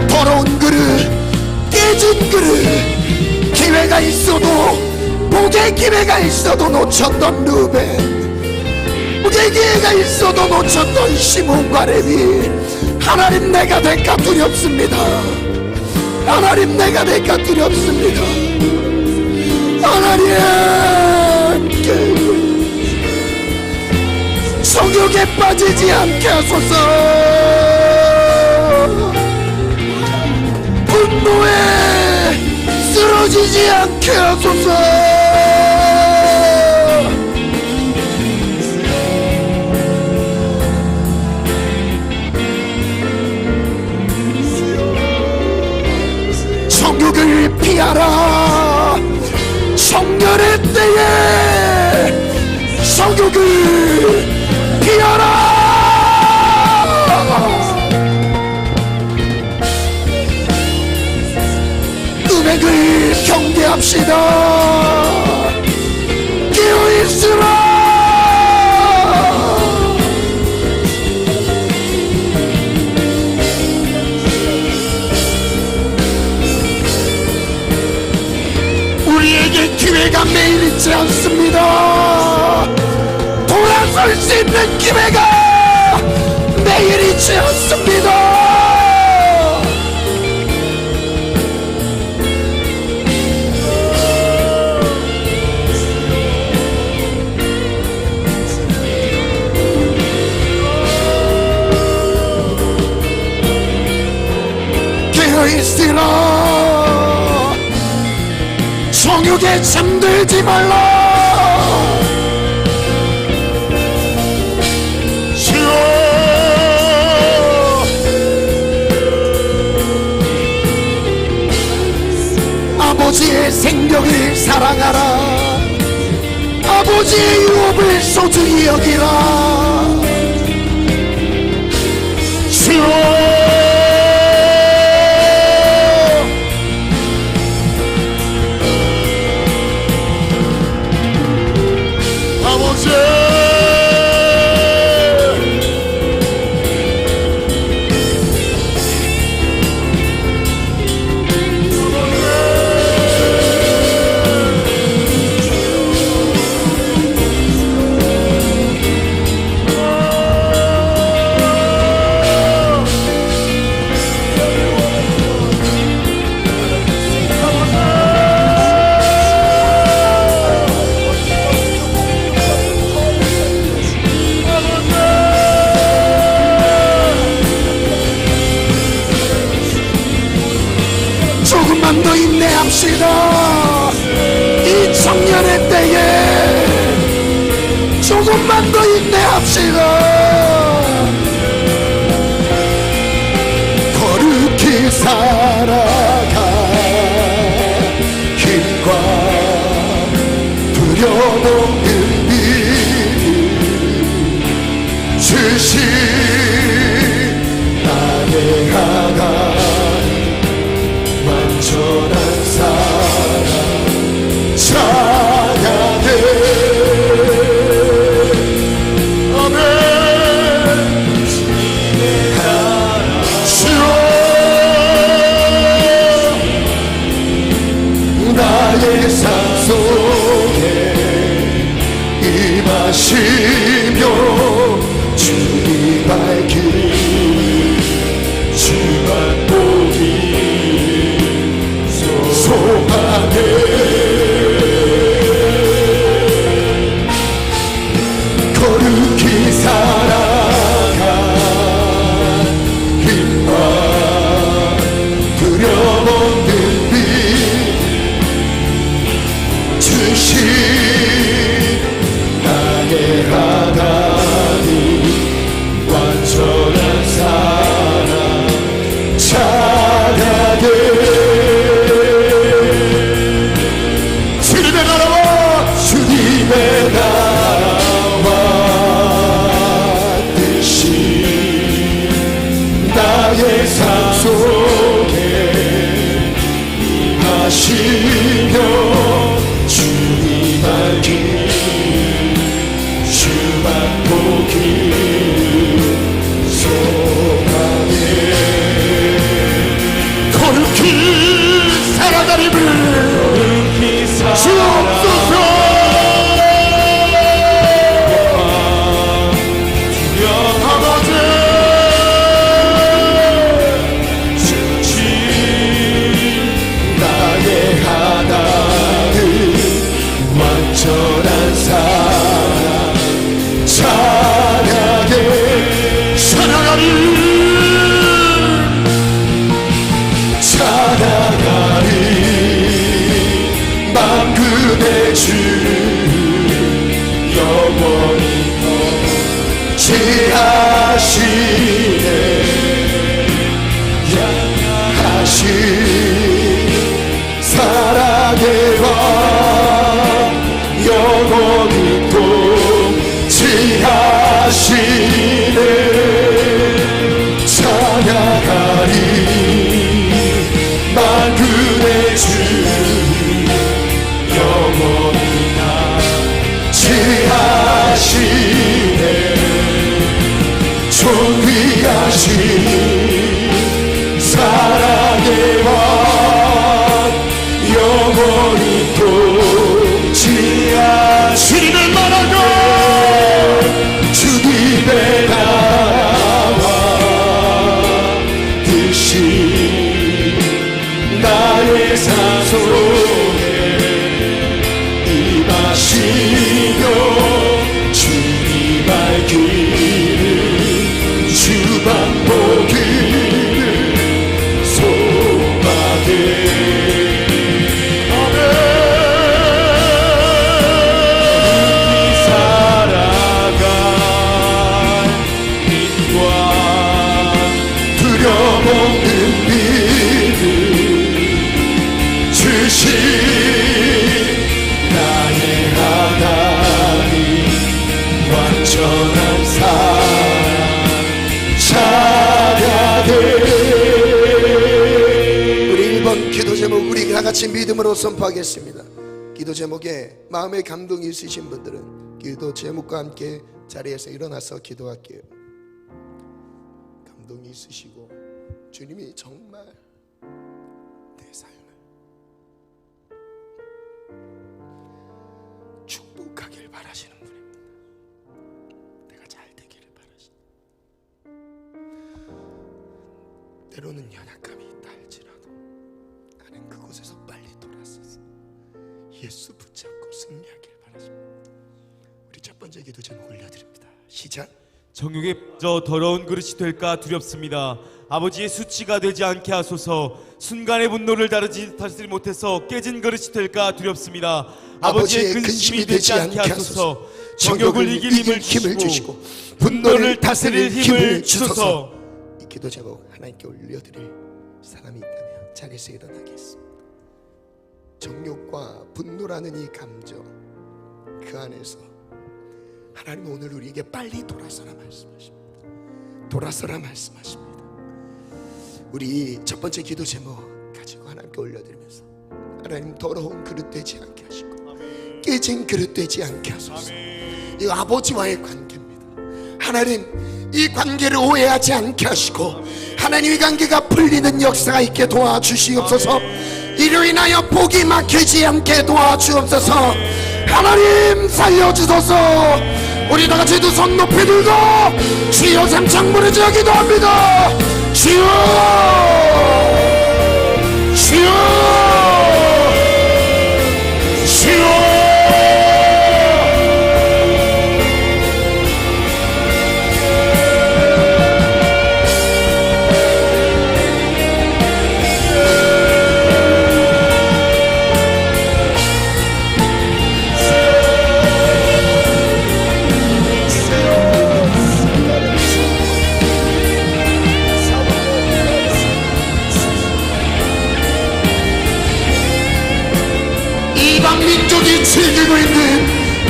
더러운 그릇, 깨진 그릇, 기회가 있어도, 복의 기회가 있어도 놓쳤던 루벤, 복의 기회가 있어도 놓쳤던 시몬과 레위, 하나님, 내가 될까 두렵습니다. 하나님, 내가 될까 두렵습니다. 하나님, 성욕에 빠지지 않게 하소서. 분노에 쓰러지지 않게 하소서. 정욕을 피하라. 청년의 때에 정욕을 피하라. 음행을 경계합시다. 깨어있으라. 우리에게 기회가 매일 있지 않습니다. 돌아설 수 있는 기회가 매일 있지 않습니다. 깨어있으라. 정욕에 잠들지 말라. 주여, 아버지의 생명을 사랑하라. 아버지의 유업을 소중히 여기라. 주여 조금만 더 인내합시다. 이 청년의 때에 조금만 더 인내합시다. 거룩히 살아가 힘과 두려움을 미리 주신 나의 하나님 완전한 사랑 찬양해. 아멘. 주여 나의 삶 속에 임하시며 주님 밝힌 주만 보기 소망해. 거룩히 살아가 힘과 두려움 듯이 주신 나의 하나님 완전한 사랑 찬양해. 주님의 나라와 뜻이 나의 삶 속에 임하시며 주님 알기 주만 보기 소망해. 거룩히 살아가림을 주옵소서. 아버지 주신 나의 하나님 완전한 사랑 찬양해. 찬양하리 찬양하리 만군의 주 영원히 지하시네. 양하신 사랑의 왕 영원히 또 지하시네. 찬양하리 만군의 주 영원히 다 지하시네. 존귀하신 사랑의 왕 영원히 또 지하시는 말하고 주님의 나라와 뜻이 나의 삶 속에 임하시며 주님 전한 사랑 자녀들. 우리 1번 기도 제목 우리 다 같이 믿음으로 선포하겠습니다. 기도 제목에 마음의 감동이 있으신 분들은 기도 제목과 함께 자리에서 일어나서 기도할게요. 감동이 있으시고 주님이 정말 내 삶을 축복하길 바라시는 분입니다. 내가 잘 되기를 바라시는. 때로는 연약감이 있다 할지라도 나는 그곳에서 빨리 돌아서서 예수 붙잡고 승리하길 바라십니다. 우리 첫 번째 기도 제목 올려드립니다. 시작. 정욕에 빠져 더러운 그릇이 될까 두렵습니다. 아버지의 수치가 되지 않게 하소서. 순간의 분노를 다스리지 못해서 깨진 그릇이 될까 두렵습니다. 아버지의 근심이 되지 않게 하소서. 정욕을 이길 힘을 주시고 분노를 다스릴 힘을 주소서. 이 기도 제목 하나님께 올려드릴 사람이 있다면 자리에서 일어나겠습니다. 정욕과 분노라는 이 감정, 그 안에서 하나님 오늘 우리에게 빨리 돌아서라 말씀하십니다. 돌아서라 말씀하십니다. 우리 첫 번째 기도 제목 가지고 하나님께 올려드리면서 하나님 더러운 그릇 되지 않게 하시고 깨진 그릇 되지 않게 하소서. 이 아버지와의 관계입니다. 하나님 이 관계를 오해하지 않게 하시고 하나님 이 관계가 풀리는 역사가 있게 도와주시옵소서. 이로 인하여 복이 막히지 않게 도와주옵소서. 하나님 살려주소서. 우리 다같이 두 손 높이 들고 주여 삼창 부르짖어 기도합니다. 주여 주여 주여. 민족이 즐기고 있는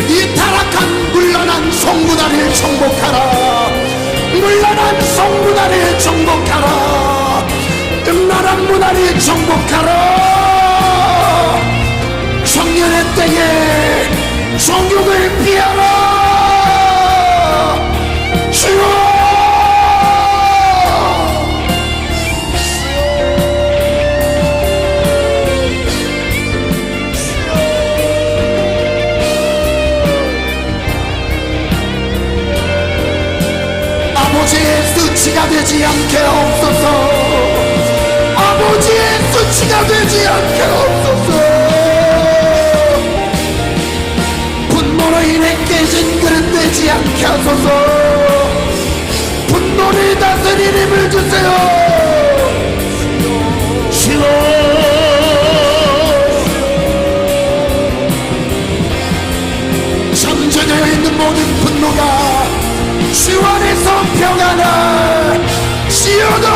이 타락한 물러난 성문화를 정복하라. 물러난 성문화를 정복하라. 음란한 문화를 정복하라. 청년의 때에 정욕을 피하라. 주여 아버지의 수치가 되지 않게 없소서. 아버지의 수치가 되지 않게 없소서. 분노로 인해 깨진 그릇 되지 않게 하소서. 분노를 다스릴 힘을 주세요. 주여 잠재되어 있는 모든 분노가 주 안에서 평안을 씌우다.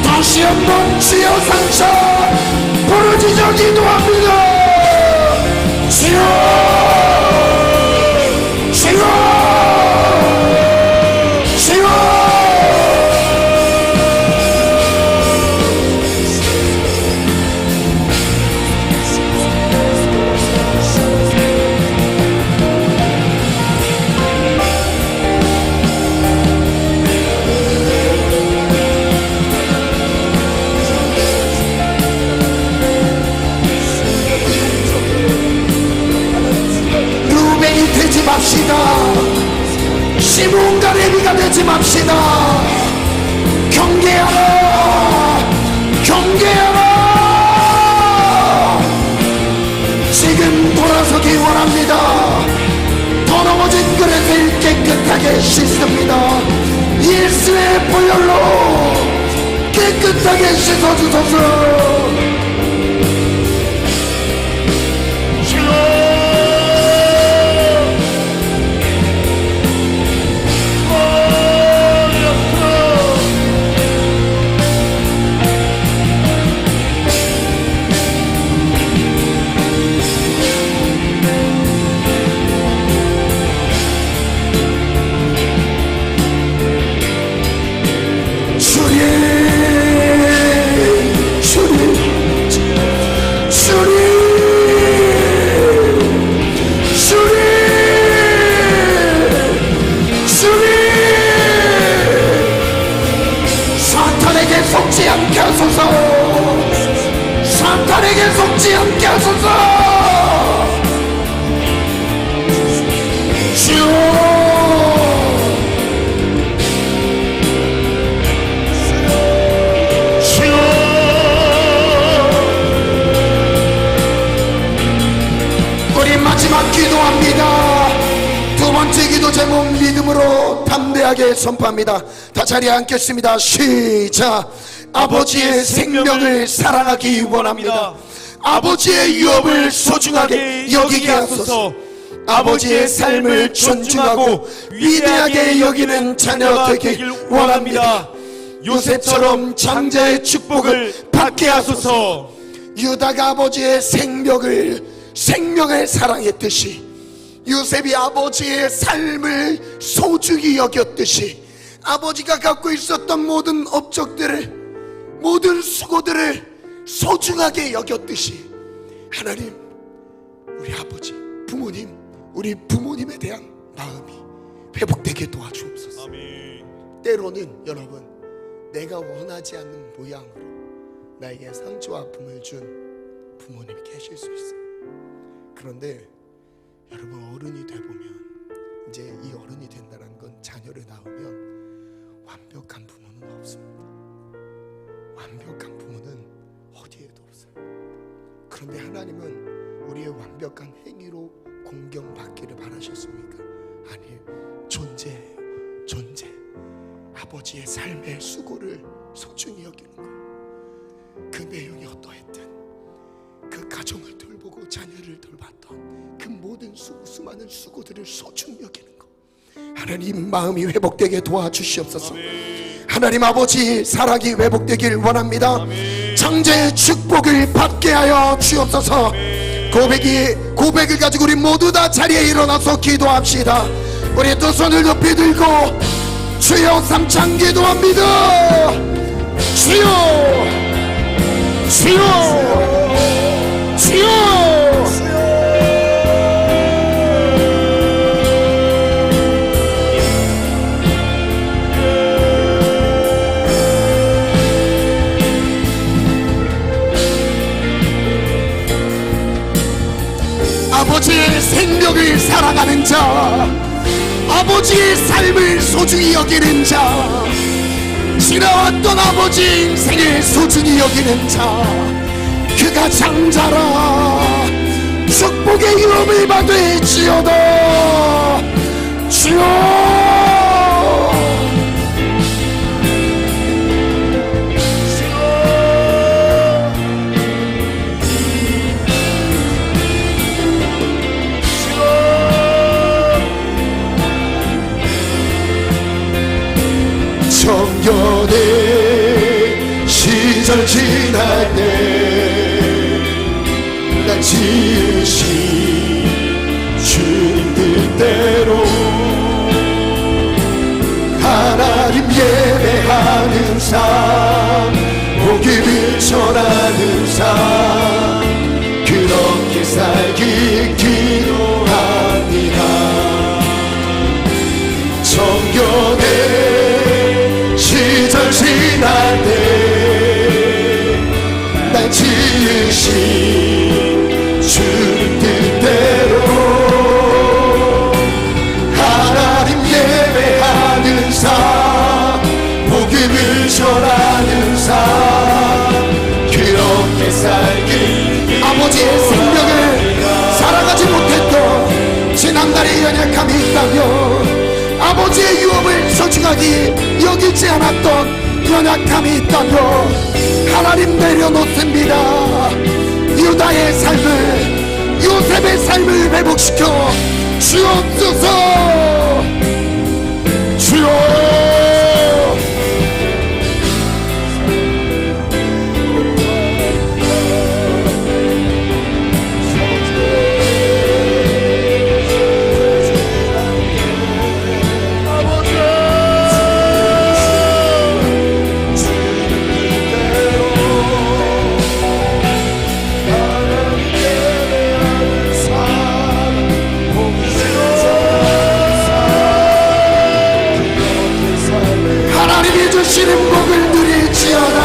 다시 한번 주여 삼차 부르짖어 기도합니다. 주여 주여 주여. 맙시다. 시므온과 레위가 되지 맙시다. 경계하라 경계하라. 지금 돌아서기 원합니다. 더러워진 그릇을 깨끗하게 씻습니다. 예수의 보혈로 깨끗하게 씻어주소서. 제목 믿음으로 담대하게 선포합니다. 다 자리에 앉겠습니다. 시작. 아버지의 생명을 사랑하기 원합니다. 아버지의 유업을 소중하게 여기게 하소서. 아버지의 삶을 존중하고 위대하게 여기는 자녀 되길 원합니다. 요셉처럼 장자의 축복을 받게 하소서. 유다가 아버지의 생명을 사랑했듯이 요셉이 아버지의 삶을 소중히 여겼듯이 아버지가 갖고 있었던 모든 업적들을, 모든 수고들을 소중하게 여겼듯이 하나님, 우리 아버지, 부모님, 우리 부모님에 대한 마음이 회복되게 도와주옵소서. 아멘. 때로는 여러분, 내가 원하지 않는 모양으로 나에게 상처와 아픔을 준 부모님이 계실 수 있어요. 그런데 여러분, 어른이 되보면, 이제 이 어른이 된다는 건 자녀를 낳으면 완벽한 부모는 없습니다. 완벽한 부모는 어디에도 없어요. 그런데 하나님은 우리의 완벽한 행위로 공경받기를 바라셨습니까? 아니에요. 존재예요. 존재. 아버지의 삶의 수고를 소중히 여기는 거예요. 그 내용이 어떠했든, 그 가정을 돌보고 자녀를 돌봤던 그 모든 수많은 수고들을 소중히 여기는 거, 하나님 마음이 회복되게 도와주시옵소서. 하나님 아버지 사랑이 회복되길 원합니다. 장자의 축복을 받게 하여 주옵소서. 고백을 가지고 우리 모두 다 자리에 일어나서 기도합시다. 우리 두 손을 높이 들고 주여 삼창 기도합니다. 주여, 주여, 주여. 아버지의 생명을 사랑하는 자, 아버지의 삶을 소중히 여기는 자, 지나왔던 아버지 인생을 소중히 여기는 자, 그가 장자라 축복의 유업을 받을지어다. 주여, 청년의 시절 지날 때 날 지으신 주님 뜻대로 하나님 예배하는 삶, 복음을 전하는 삶, 그렇게 살기 기도합니다. 청년의 시절 지날 때 날 지으신 주님 뜻대로 하나님 예배하는 삶, 복음을 전하는 삶, 그렇게 살기. 아버지의 생명을 살아가지 못했던 지난날의 연약함이 있다면, 아버지의 유업을 소중하게 여기지 않았던 연약함이 있다면 하나님 내려놓습니다. 유다의 삶을, 요셉의 삶을 회복시켜 주옵소서. 주여, 주시는 복을 누릴지어다.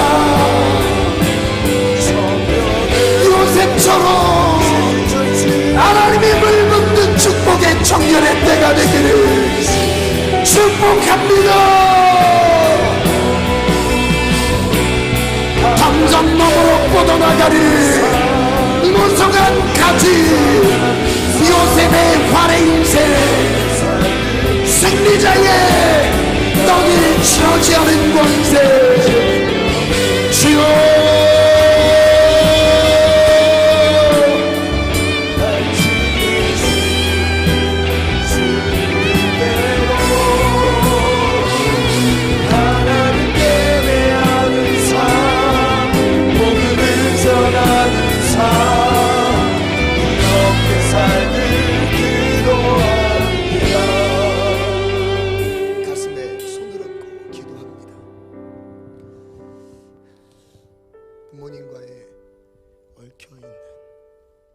요셉처럼 하나님이 물붓는 축복의 청년의 때가 되기를 축복합니다. 점점 넘으로 뻗어나가는 무성한 가지, 요셉의 활의 인생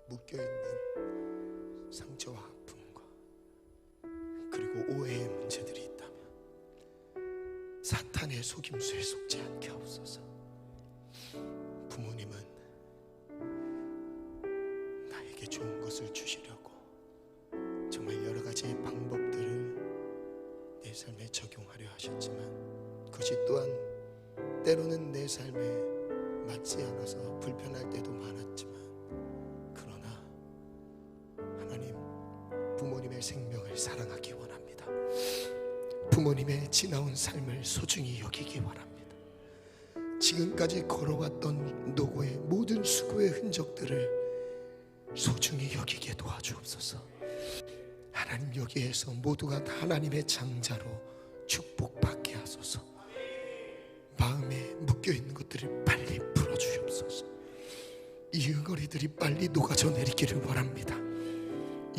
묶여있는 상처와 아픔과 그리고 오해의 문제들이 있다면 사탄의 속임수에 속지 않게 하옵소서. 부모님은 나에게 좋은 것을 주시려고 정말 여러 가지 방법들을 내 삶에 적용하려 하셨지만 그것이 또한 때로는 내 삶에 맞지 않아서 불편할 때도 많았지만, 그러나 하나님, 부모님의 생명을 사랑하기 원합니다. 부모님의 지나온 삶을 소중히 여기기 원합니다. 지금까지 걸어왔던 노고의 모든 수고의 흔적들을 소중히 여기게 도와주옵소서. 하나님, 여기에서 모두가 다 하나님의 장자로 축복받게 하소서. 마음에 묶여있는 것들을 빨리 풀어주옵소서. 이 응어리들이 빨리 녹아져 내리기를 원합니다.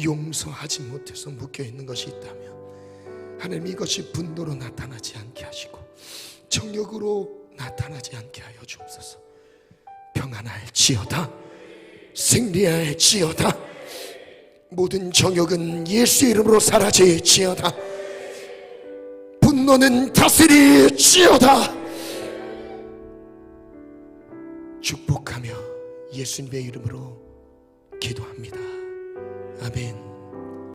용서하지 못해서 묶여있는 것이 있다면 하나님, 이것이 분노로 나타나지 않게 하시고 정욕으로 나타나지 않게 하여 주옵소서. 평안할지어다, 승리할지어다. 모든 정욕은 예수 이름으로 사라질지어다. 분노는 다스릴지어다. 축복하며 예수님의 이름으로 기도합니다. 아멘.